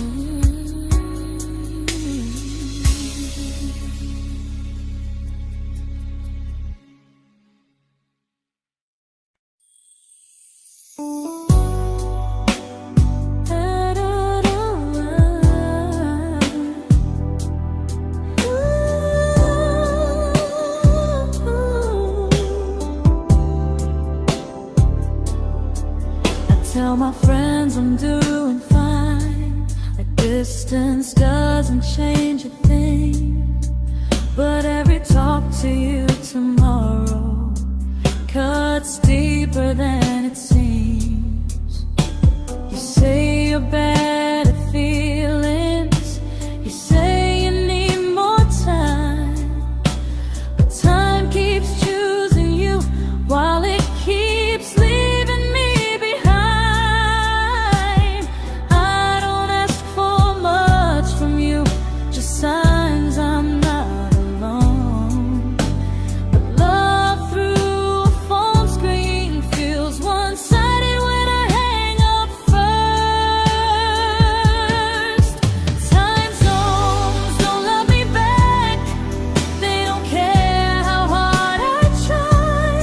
Tell my friends I'm doing fine, that distance doesn't change a thing. But every talk to you tomorrow cuts deeper than it seems. your better feelings. You say you need more time, but time keeps choosing you while it keeps leaving me behind. I don't ask for much from you, just signs I'm not alone. But love through a phone screen feels one-sided when I hang up first. Time zones don't love me back. They don't care how hard I try.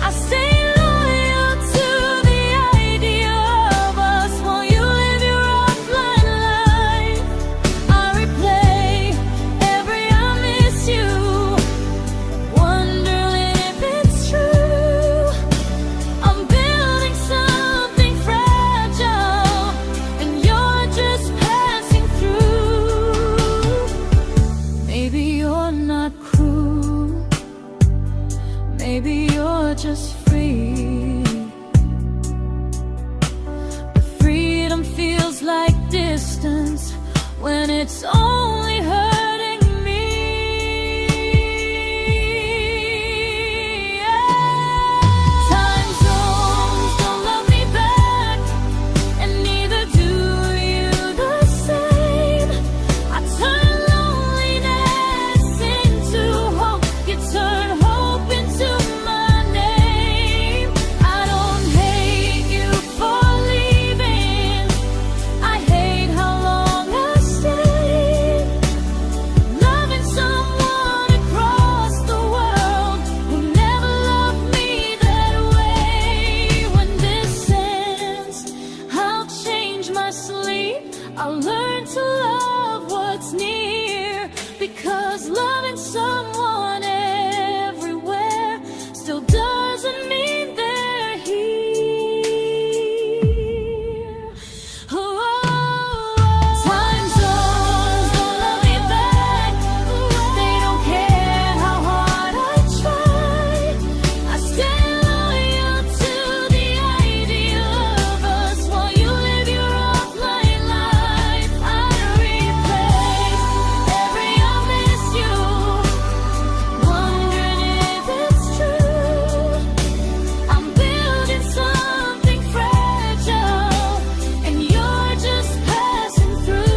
I stay loyal to the idea of us while you live your offline life. I replay every I miss you, wondering if it's true. I'm building something fragile, and you're just passing through. Maybe you're not cruel, maybe you're just free. But freedom feels like distance when it's only hurting me. Time zones don't love me back, and neither do you the same. I turn loneliness into hope, you turn hope into my name. I don't hate you for leaving, I hate how long I stayed. Loving someone across the world who never loved me that way. When this ends, I'll change my sleep, I'll learn to love what's near, because loving someone everywhere still doesn't mean they're here. Time zones don't love me back. They don't care how hard I try. I stay loyal to the idea of us while you live your offline life. I replay every I miss you, wondering if it's true. I'm building something fragile, and you're just passing through.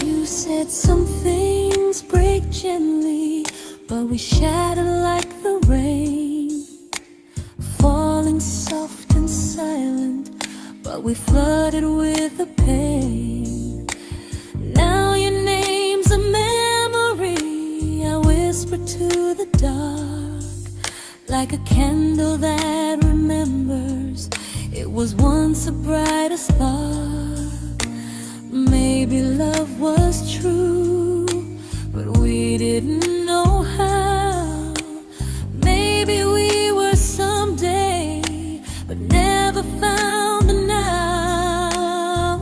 You said some things break gently, but we shatter like the rain, falling soft and silent, but we flooded with the pain. Now your name's a memory I whisper to the dark, like a candle that remembers it was once a brighter spark. Maybe love was true, but we didn't know how. Maybe we were someday, but never found the now.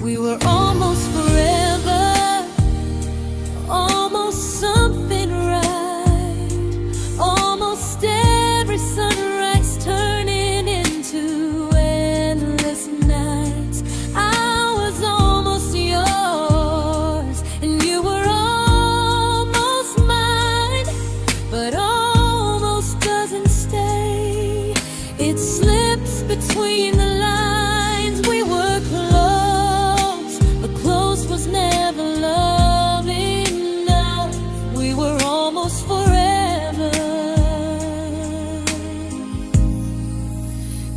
We were almost forever, almost something right, almost every sunrise turning into endless nights. I was almost yours, and you were almost mine, but almost doesn't stay. It slips between the lines. We were close, but close was never love enough. We were almost forever,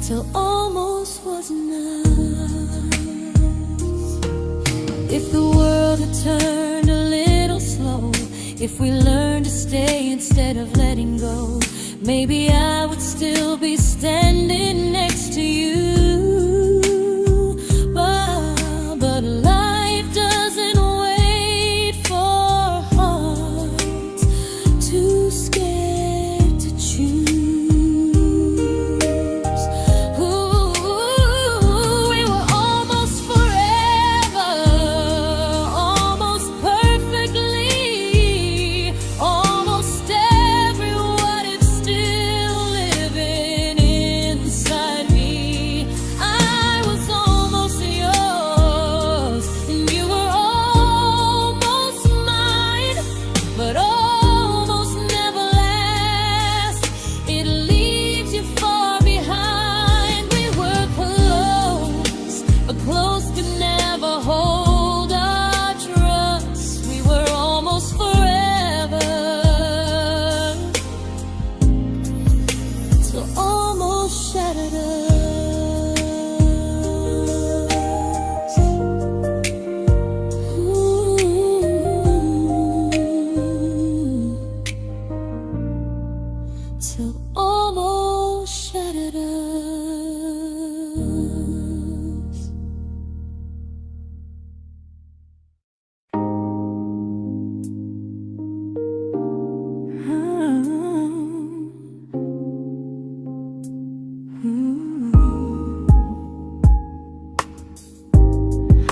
till almost was enough. If the world had turned a little slow, if we learned to stay instead of letting go, maybe I would still be standing next to you. But life doesn't wait.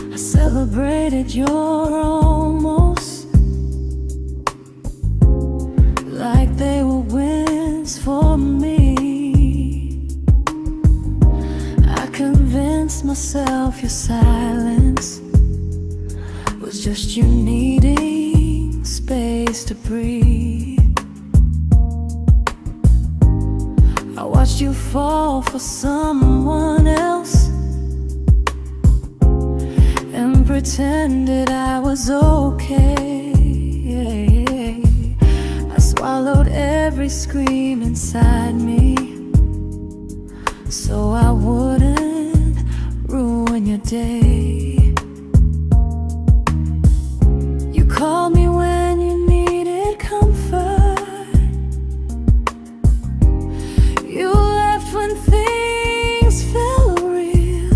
I celebrated your almost like they were wins for me. I convinced myself your silence was just you needing space to breathe. I watched you fall for someone else and pretended I was okay. I swallowed every scream inside me so I wouldn't ruin your day. You called me when you needed comfort. You left when things felt real.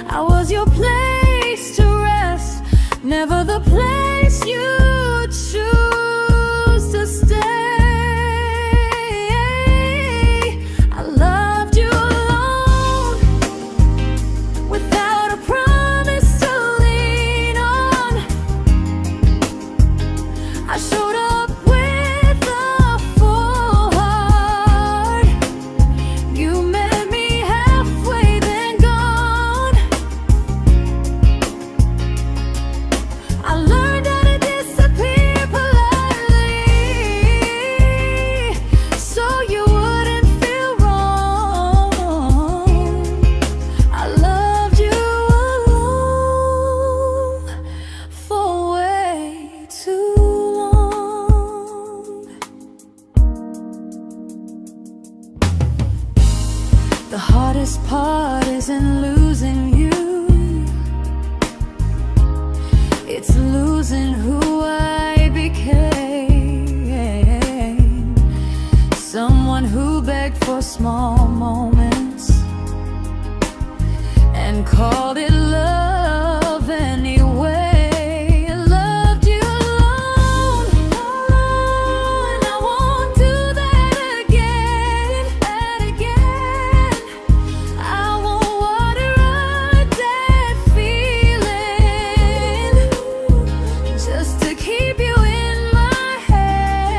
I was your place to rest, never the place you choose to stay. I loved you alone, without a promise to lean on. I showed up with a full heart. You met me halfway, then gone. I learned how to disappear politely, so you wouldn't feel wrong. I loved you alone for way too long. The hardest part isn't losing you, it's losing who I became. Someone who begged for small moments and called it love anyway. I loved you alone, and I won't do that again. I won't water a dead feeling just to keep you in my hands.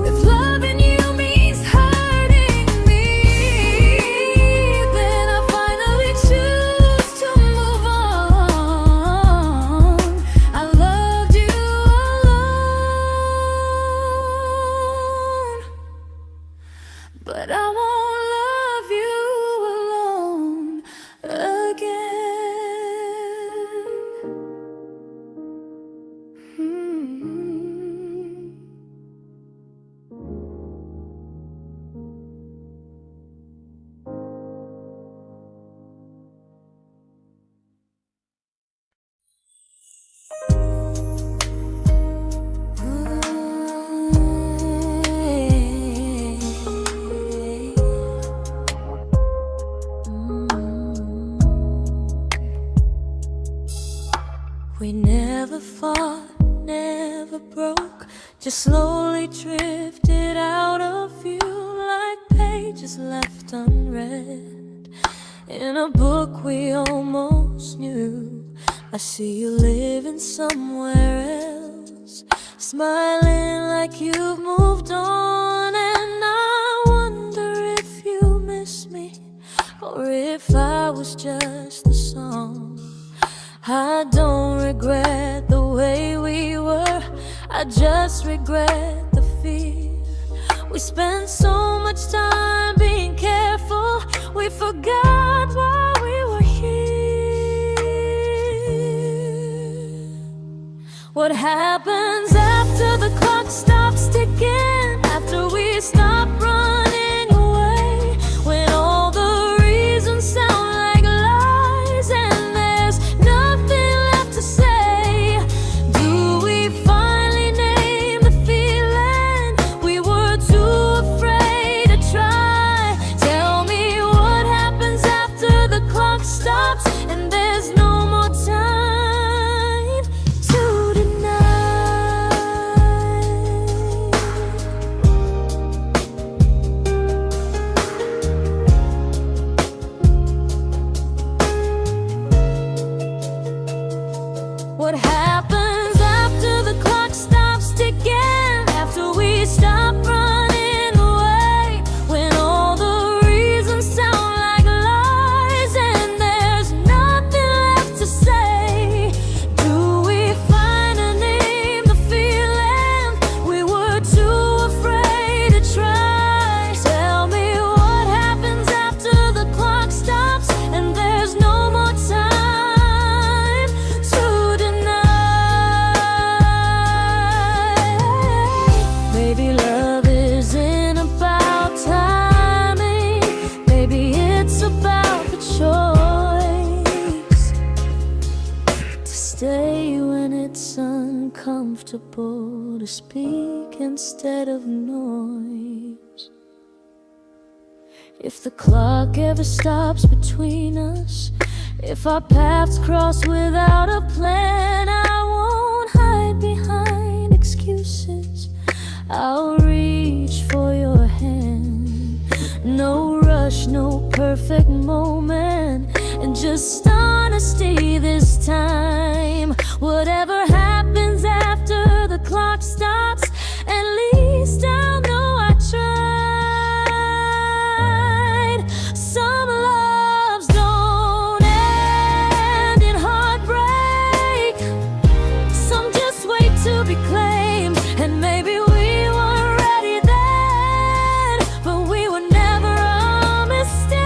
If loving you means hurting me, then I finally choose to move on. I loved you alone, but I won't love you alone again. We never fought, never broke, just slowly drifted out of view like pages left unread in a book we almost knew. I see you living somewhere else, smiling like you've moved on, and I wonder if you miss me or if I was just the song. I don't regret the way we were, I just regret the fear. We spent so much time being careful, we forgot why we were here. What happens after the clock stops ticking, after we stop running away, when all the reasons sound like lies and there's nothing left to say? Do we finally name the feeling we were too afraid to try? comfortable to speak instead of noise. If the clock ever stops between us, if our paths cross without a plan, I won't hide behind excuses. I'll reach for your hand. No rush, no perfect moment, and just honesty this time. Whatever happens after the clock stops, at least I'll know I tried. Some loves don't end in heartbreak, some just wait to be claimed. And maybe we weren't ready then, but we were never a mistake.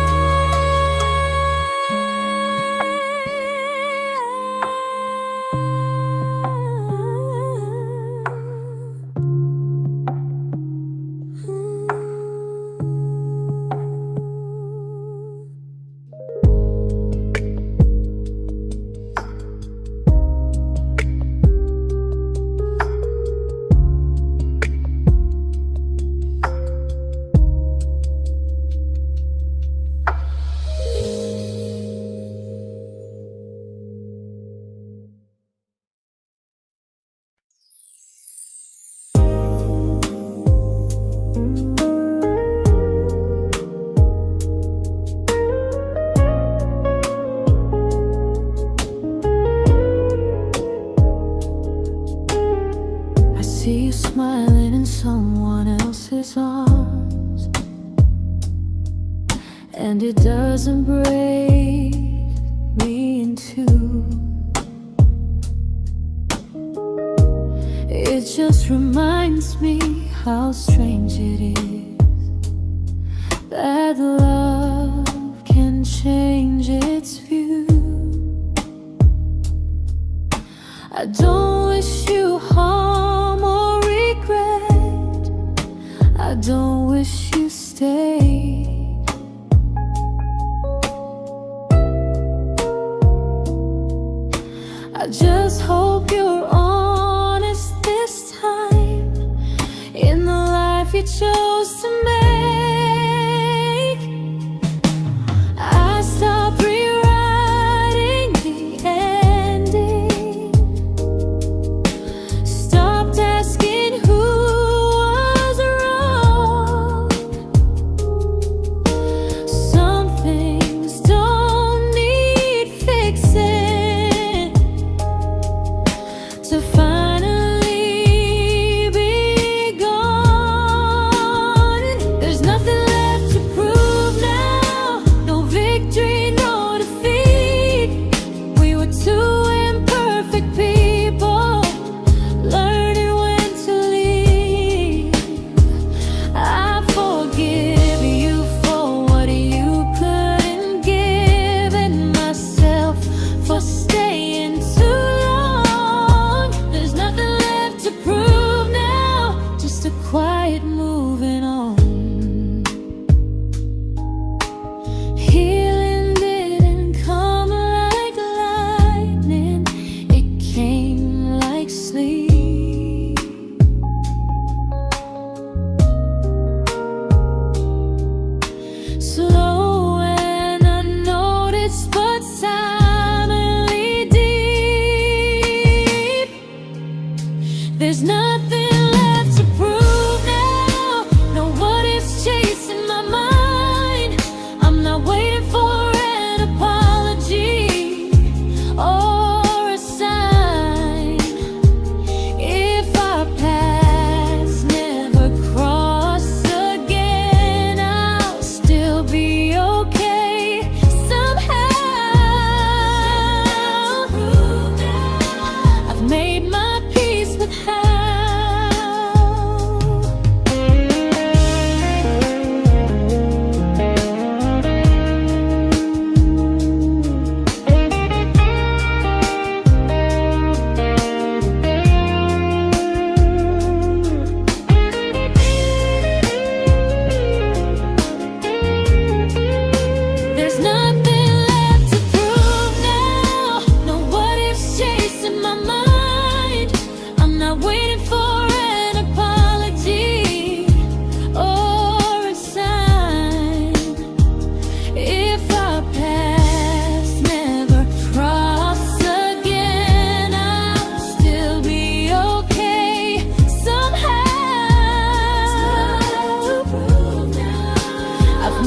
I see you smiling in someone else's arms, and it doesn't break me in two. It just reminds me how strange it is that love can change its view. I don't wish you harm or regret, I don't wish you stayed. I just hope you're honest this time in the life you chose to make.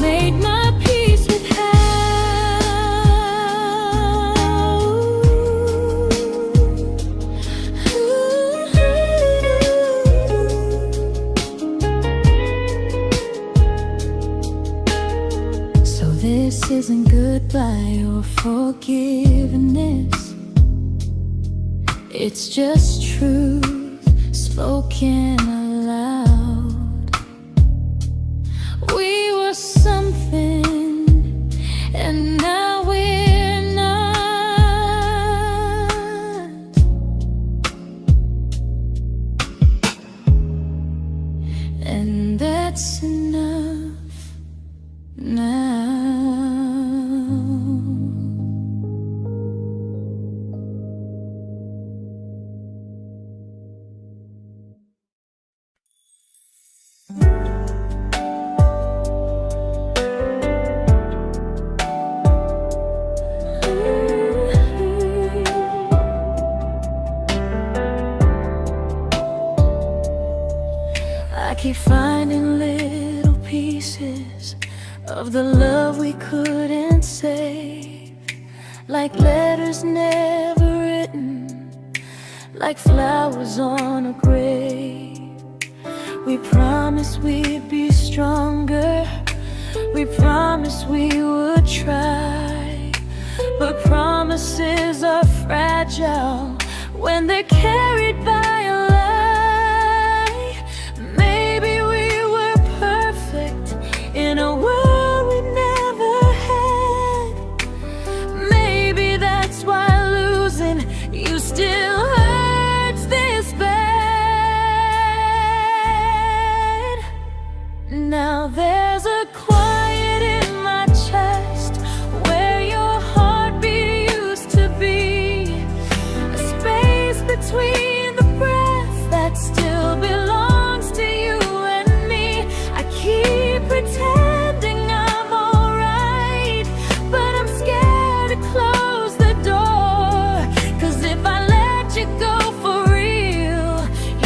made my peace with This isn't goodbye or forgiveness. It's just truth spoken aloud. We were something, and now we're not. And that's enough now. I keep finding little pieces of the love we couldn't save, like letters never written, like flowers on a grave. We promised we'd be stronger, we promised we would try, but promises are fragile when they're carried by a lie. Maybe we were perfect in a world we never had. Maybe that's why losing you still hurts this bad. Now there's a quiet in my chest where your heartbeat used to be, a space between the breaths that still belongs to you and me. I keep pretending I'm alright, but I'm scared to close the door, 'cause if I let you go for real,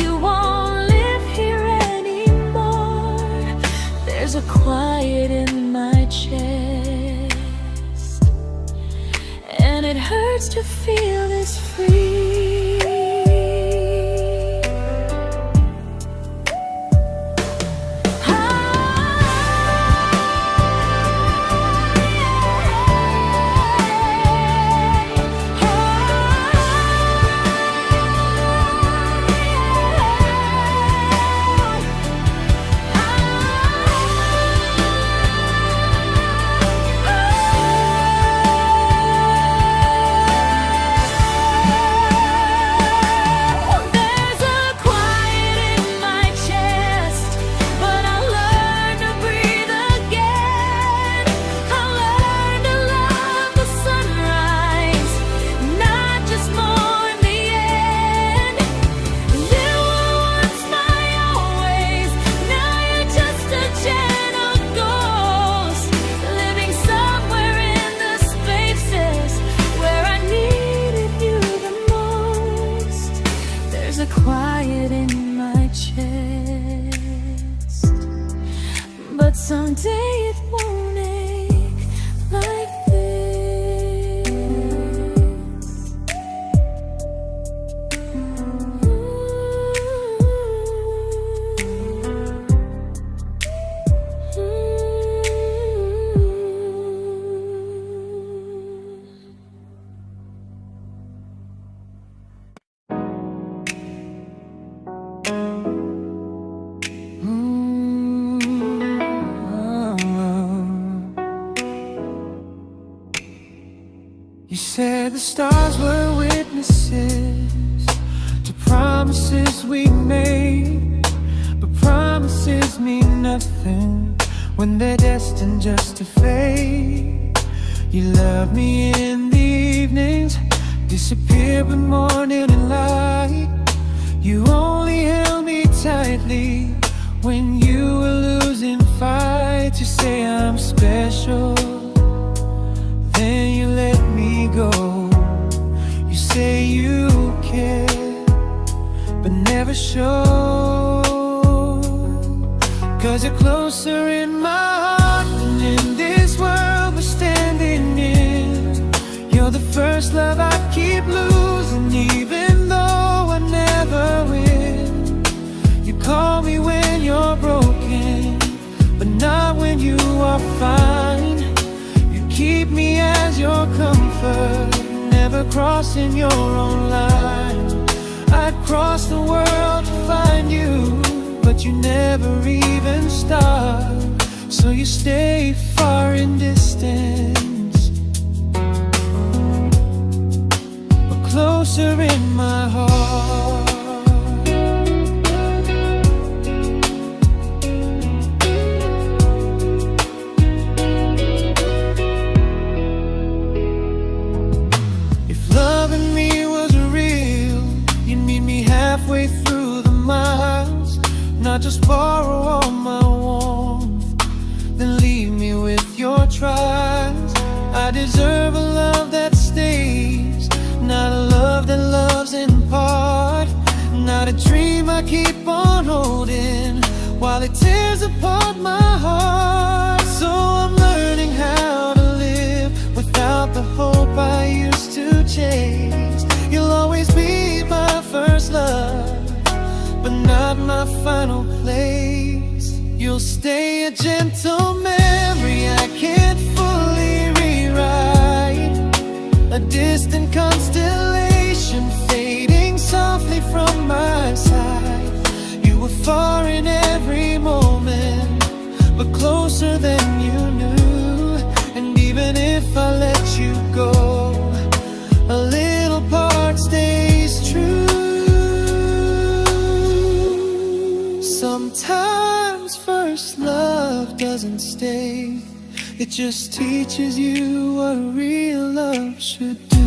you won't live here anymore. There's a quiet in my chest, and it hurts to feel this free. Quiet in my chest, but someday it won't ache like this.
You said the stars were witnesses to promises we made, but promises mean nothing when they're destined just to fade. You love me in the evenings, disappear when morning and light. You only held me tightly when you were losing fights. You say I'm special, then you let me go. You say you care, but never show, 'cause you're closer in my heart than in comfort, never crossing your own line. I'd cross the world to find you, but you never even start. So you stay far in distance, but closer in my heart. If loving me was real, you'd meet me halfway through the miles, not just borrow all my warmth, then leave me with your trials. I deserve a love that stays, not a love that loves in part, not a dream I keep on holding while it tears apart my heart. So I'm learning how to live without the hope I used to chase. You'll always be my first love, but not my final place. You'll stay a gentle memory I can't fully rewrite, a distant constellation fading softly from my side. You were far in every moment, but closer than you knew. And even if I let you go, a little part stays true. Sometimes first love doesn't stay, it just teaches you what real love should do.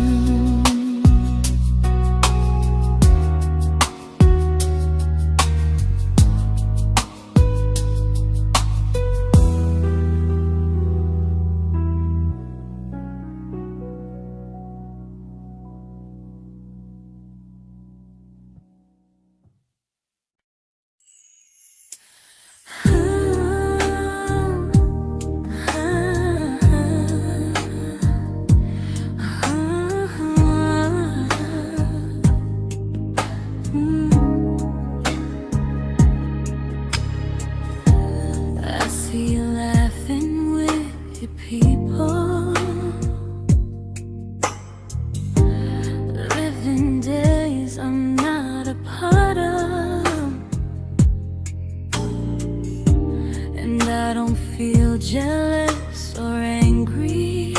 I see you laughing with your people, living days I'm not a part of, and I don't feel jealous or angry,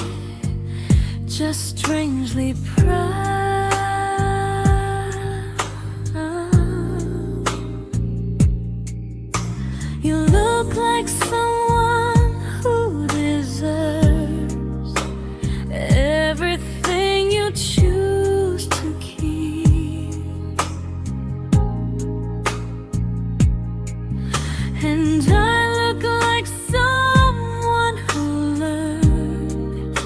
just strangely proud. You look like someone who deserves everything you choose to keep, and I look like someone who learned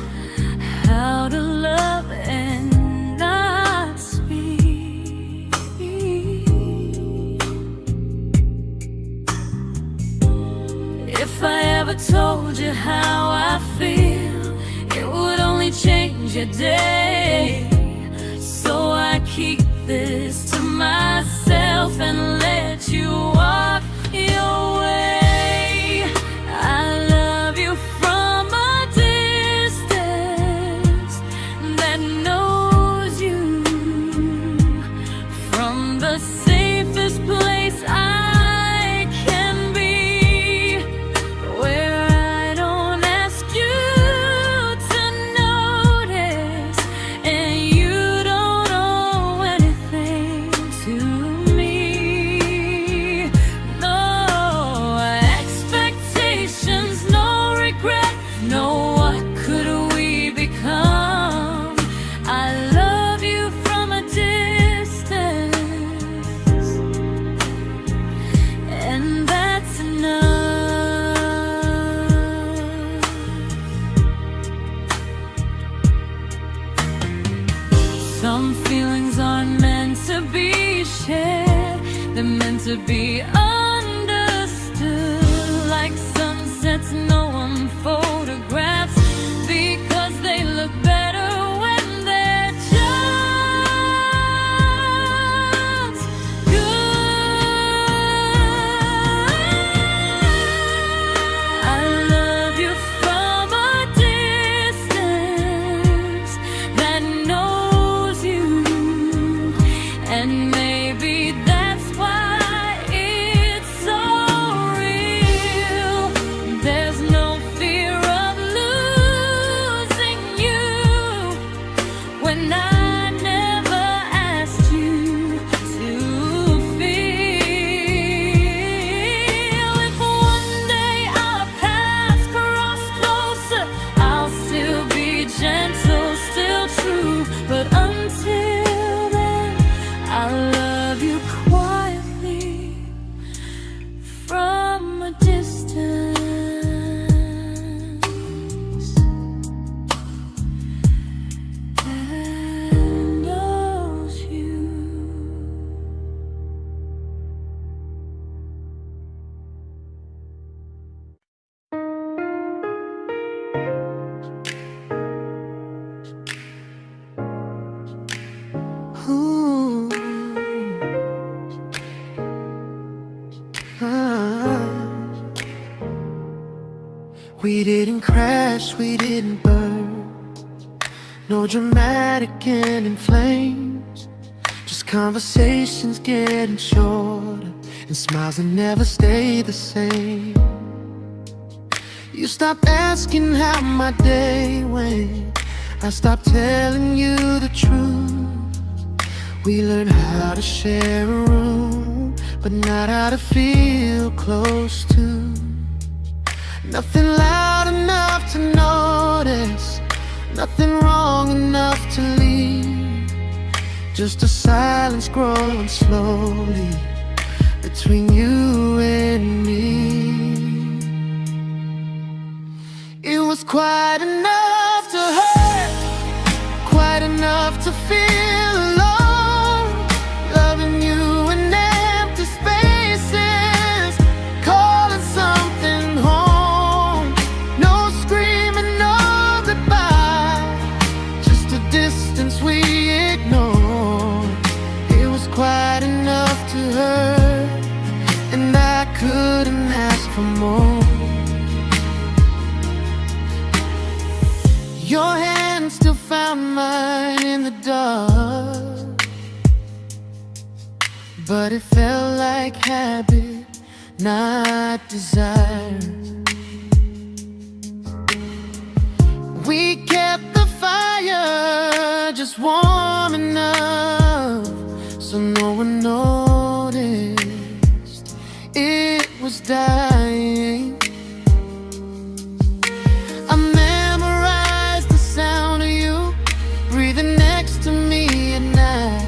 how to love and not speak. If I ever told you how I feel, it would only change your day. So I keep this to myself and let you walk your way. I love you from a distance that knows you, from the safest place I can be, where I don't ask you to notice, and you don't owe anything to me. No expectations, no regret, no what could we become. I love you from a distance, and that's enough. Some feelings aren't meant to be shared, they're meant to be understood, like sunsets no one photographs, because they look better when they're just good. I love you from a distance,
We didn't crash, we didn't burn. No dramatic end in flames. Just conversations getting shorter, and smiles that never stay the same. You stopped asking how my day went. I stopped telling you the truth. We learned how to share a room, but not how to feel close to. Nothing loud enough to notice, nothing wrong enough to leave. Just a silence growing slowly between you and me. It was quite enough to hurt, quite enough to feel alone. Loving you in empty spaces, calling something home. No screaming, no goodbye, just a distance we ignored. It was quite enough to hurt, and I couldn't ask for more. Your hand still found mine in the dark, but it felt like habit, not desire. We kept the fire just warm enough so no one noticed it was dying. I memorized the sound of you breathing next to me at night,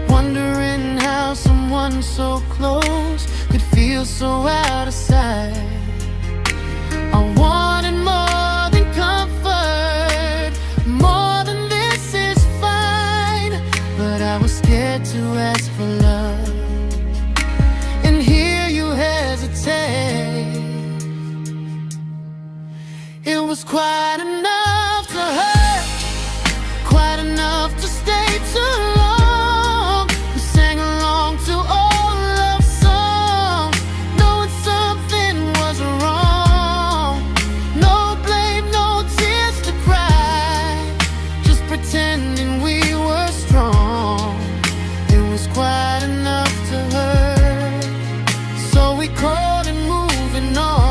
wondering how someone so close could feel so out of sight. I wanted more than comfort, more than this is fine, but I was scared to ask for love and hear you hesitate. It was quite enough to hurt, quite enough to stay too long. We sang along to old love songs, knowing something was wrong. No blame, no tears to cry, just pretending we were strong. It was quite enough to hurt, so we called and moving on.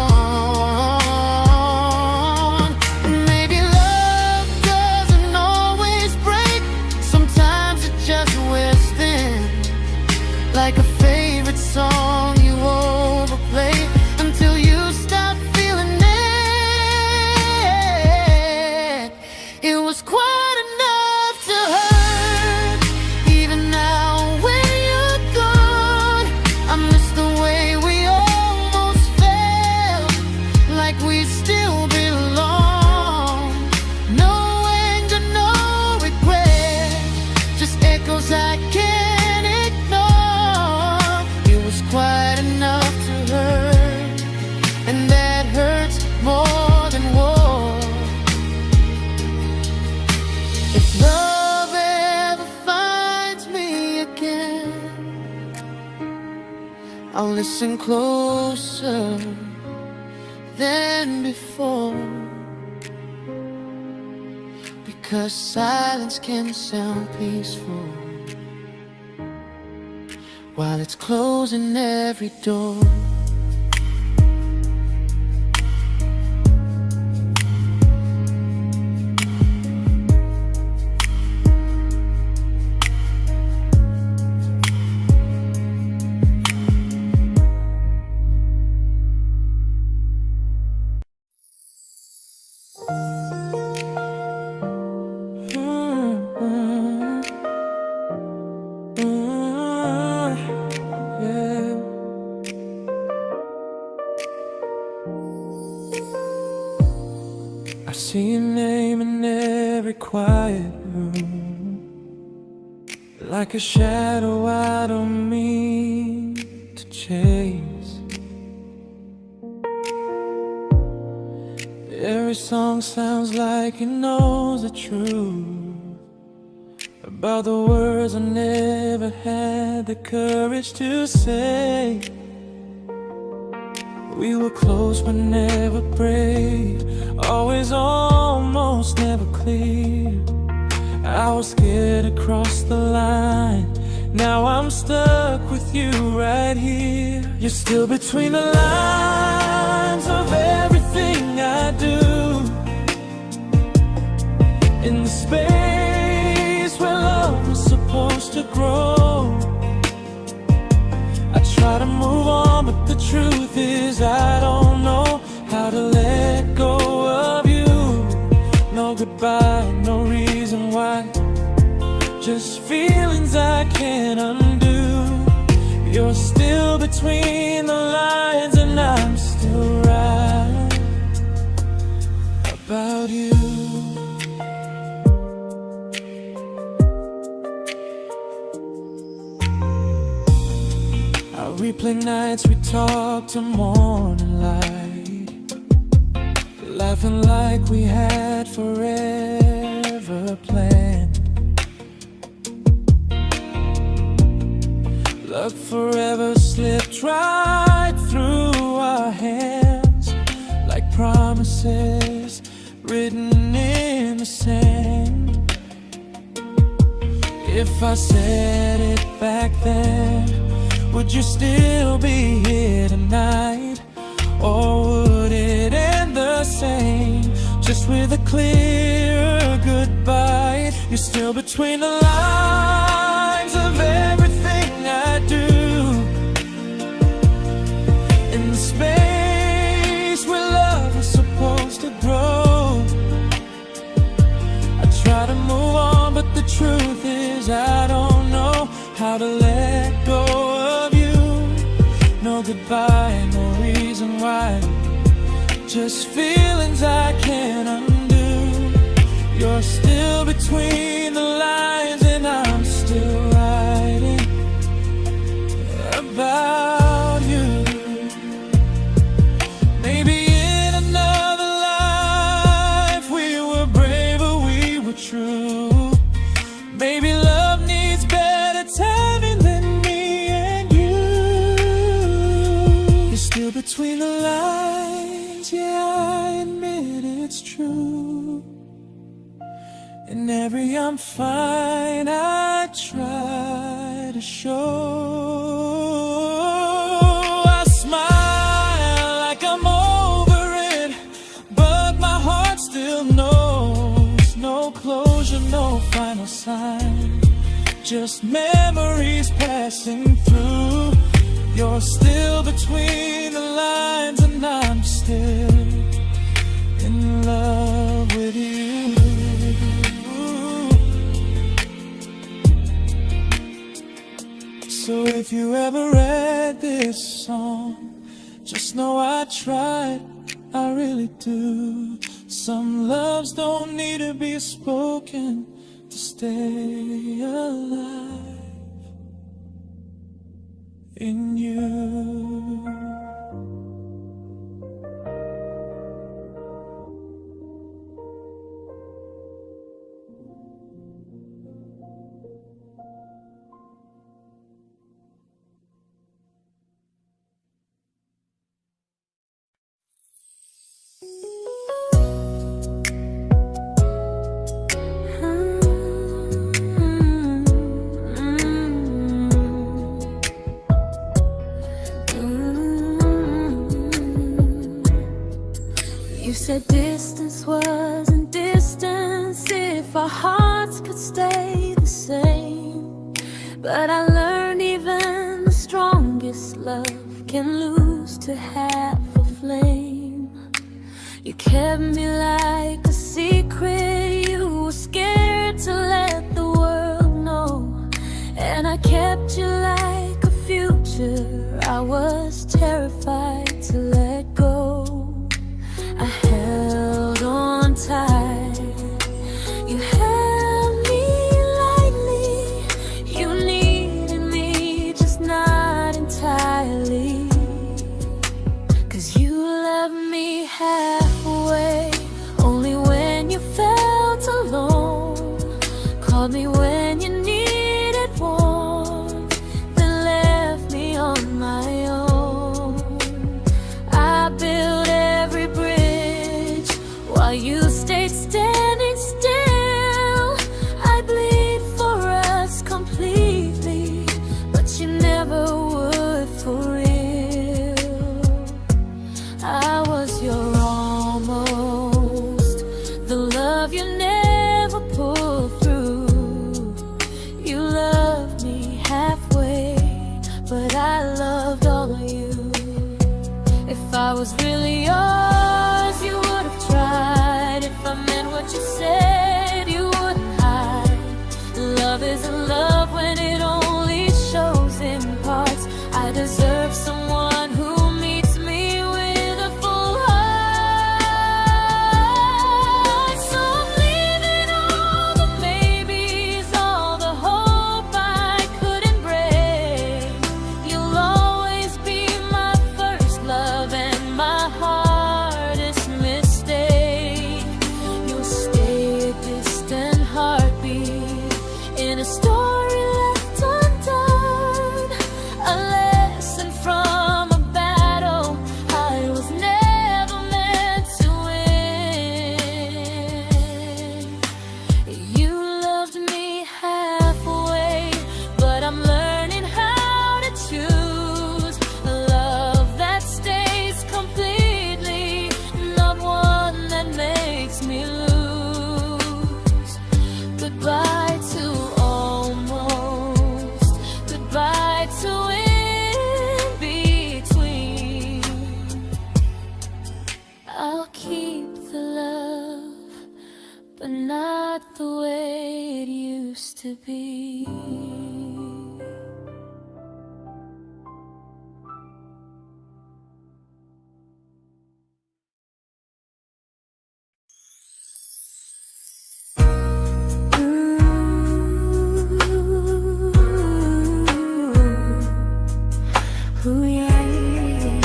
Like a favorite song you overplay until you stop feeling it. It was quite enough to hurt. Even now when you're gone, I miss the way we almost felt, like we still belong. No anger, no regret, just echoes I can't ignore. It was quite enough to hurt, and that hurts more than war. If love ever finds me again, I'll listen closer than before, because silence can sound peaceful while it's closing every door. I see your name in every quiet room, like a shadow I don't mean to chase. Every song sounds like it knows the truth about the words I never had the courage to say. We were close but never prayed, always almost never clear. I was scared to cross the line, now I'm stuck with you right here. You're still between the lines of everything I do, in the space where love was supposed to grow. I try to move on, but the truth is I don't know how to let go of you. No goodbye, no reason why, just feelings I can't undo. You're still between the lines and I'm still right about you. I replay nights we talk to morning light, laughing like we had forever planned. Luck forever slipped right through our hands, like promises written in the sand. If I said it back then, would you still be here tonight? Or would it end the same, just with a clear goodbye? You're still between the lines of everything I do, in the space where love was supposed to grow. I try to move on, but the truth is I don't know how to let go of you. No goodbye, no reason why, just feelings I can't undo. You're still between the lines and I'm still writing about you. Maybe in another life we were braver, we were true. Maybe love needs better timing than me and you. You're still between the lines, yeah, I admit it's true. In every I'm fine I try to show. I smile like I'm over it, but my heart still knows. No closure, no final sign, just memories passing through. You're still between the lines and I'm still in love with you. So if you ever read this song, just know I tried, I really do. Some loves don't need to be spoken to stay alive in you.
You said distance wasn't distance if our hearts could stay the same. But I learned even the strongest love can lose to half a flame. You kept me like a secret, you were scared to let the world know. And I kept you like a future, I was terrified to let go. I held on tight, you held me lightly. You needed me, just not entirely. 'Cause you left me halfway, only when you felt alone. Called me when you needed warmth, then left me on my own. I you stayed standing still. I bleed for us completely, but you never would for real. I was your almost, the love you never pulled through. You loved me halfway, but I loved all of you. If I was really yours, you would have tried. If I meant what you said, you wouldn't hide. Love isn't love when it only shows in parts. I deserve someone who meets me with a full heart. So I'm leaving all the maybes, all the hope I couldn't break. You'll always be my first love and my hardest mistake. You'll stay a distant heartbeat in a story left undone, a lesson from a battle I was never meant to win. You loved me halfway, but I'm learning how to choose a love that stays completely, not one that makes me lose. Goodbye to almost, goodbye to in between. I'll keep the love, but not the way it used to be. Ooh, yeah, yeah.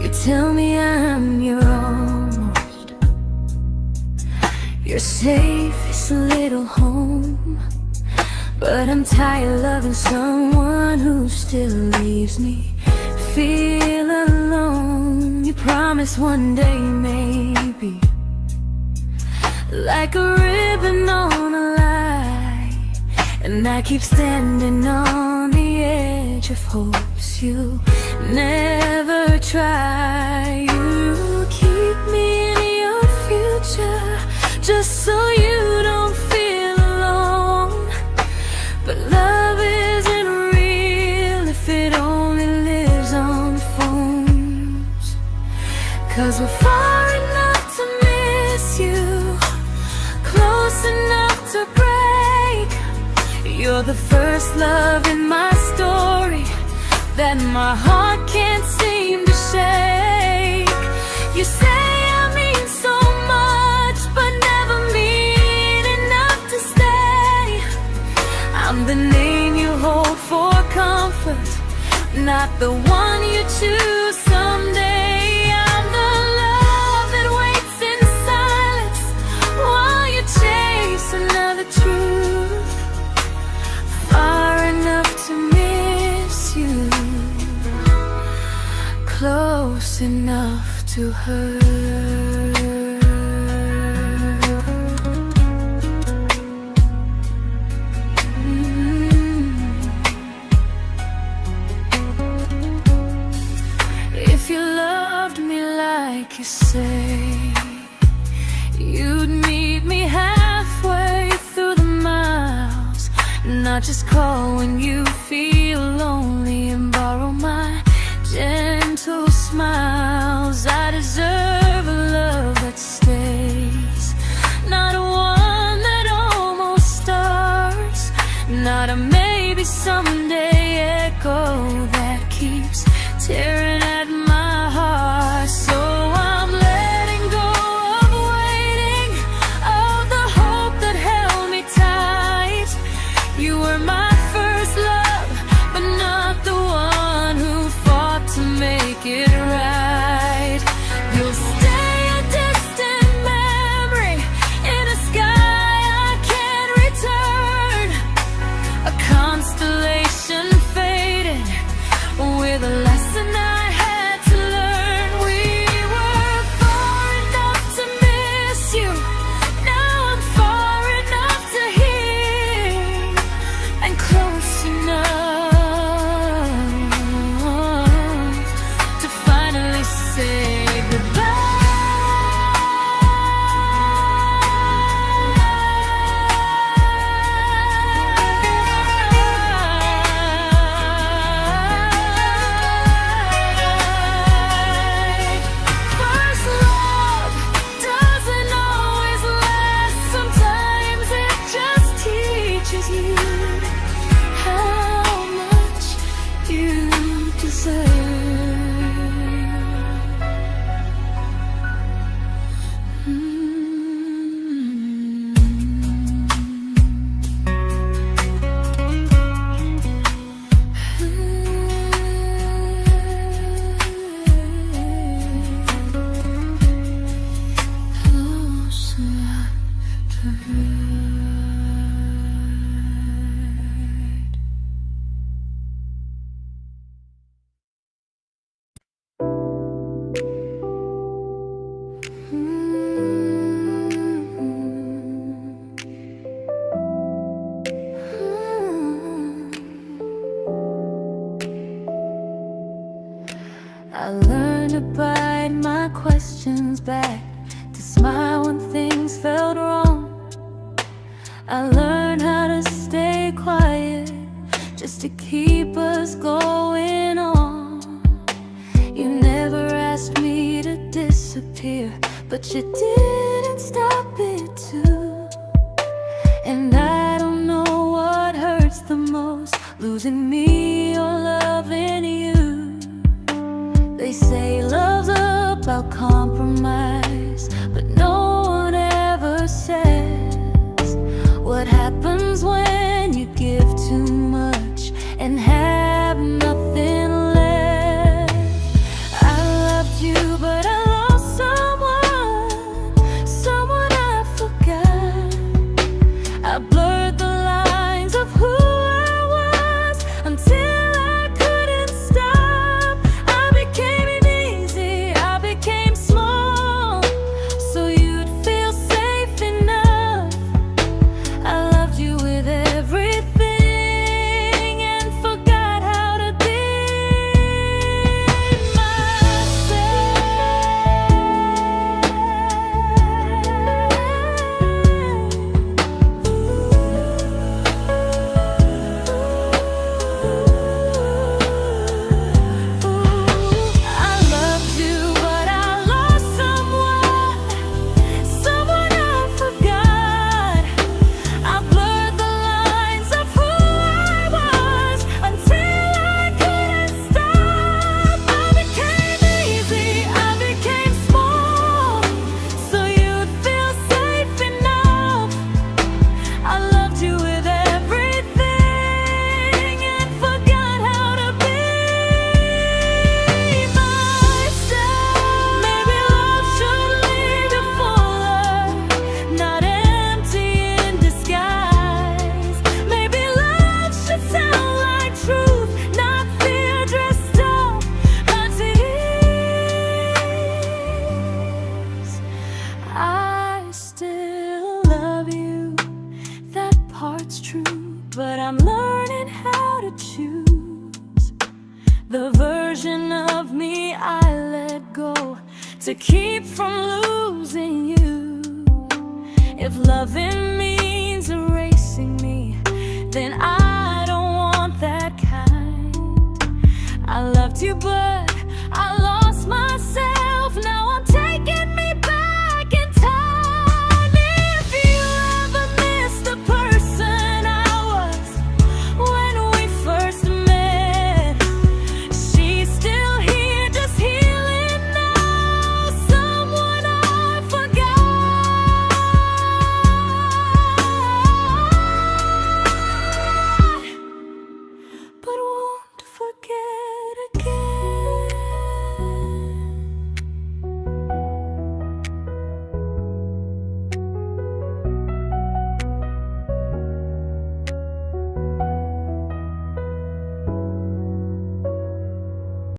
You tell me I'm your almost, your safest little home, but I'm tired loving someone who still leaves me feel alone. You promise one day maybe, like a ribbon on a line, and I keep standing on the edge of hopes you never try. You keep me in your future just so you don't feel alone. But love isn't real if it only lives on the phones. 'Cause we're far enough to miss you, close enough to break. You're the first love in my story that my heart can't seem to shake. You say I mean so much, but never mean enough to stay. I'm the name you hold for comfort, not the one you choose someday. I'm the love that waits in silence while you chase another truth. Far enough to miss you, close enough to hurt. If you loved me like you say, you'd meet me halfway through the miles, not just call when you feel lonely and borrow my gentle smiles. I deserve a love that stays, not one that almost starts, not a maybe someday echo that keeps tearing at my heart. So I'm letting go of waiting, of the hope that held me tight. You were my first love, but not the one who fought to make it right. You'll stay a distant memory in a sky I can't return, a constellation faded with a lesson I I learned to bite my questions back, to smile when things felt wrong. I learned how to stay quiet, just to keep us going on. You never asked me to disappear, but you didn't stop it too. And I don't know what hurts the most, losing me or loving you. They say love's about compromise, but no one ever says what happens when you give too much and have nothing left. I loved you, but I lost someone I forgot. I blurred the lines of who I was until I couldn't stop. I became easy, I became small, so you'd feel safe enough. I loved you with everything and forgot how to be but I'm learning how to choose the version of me I let go to keep from losing you. If loving means erasing me, then I don't want that kind. I loved you, but I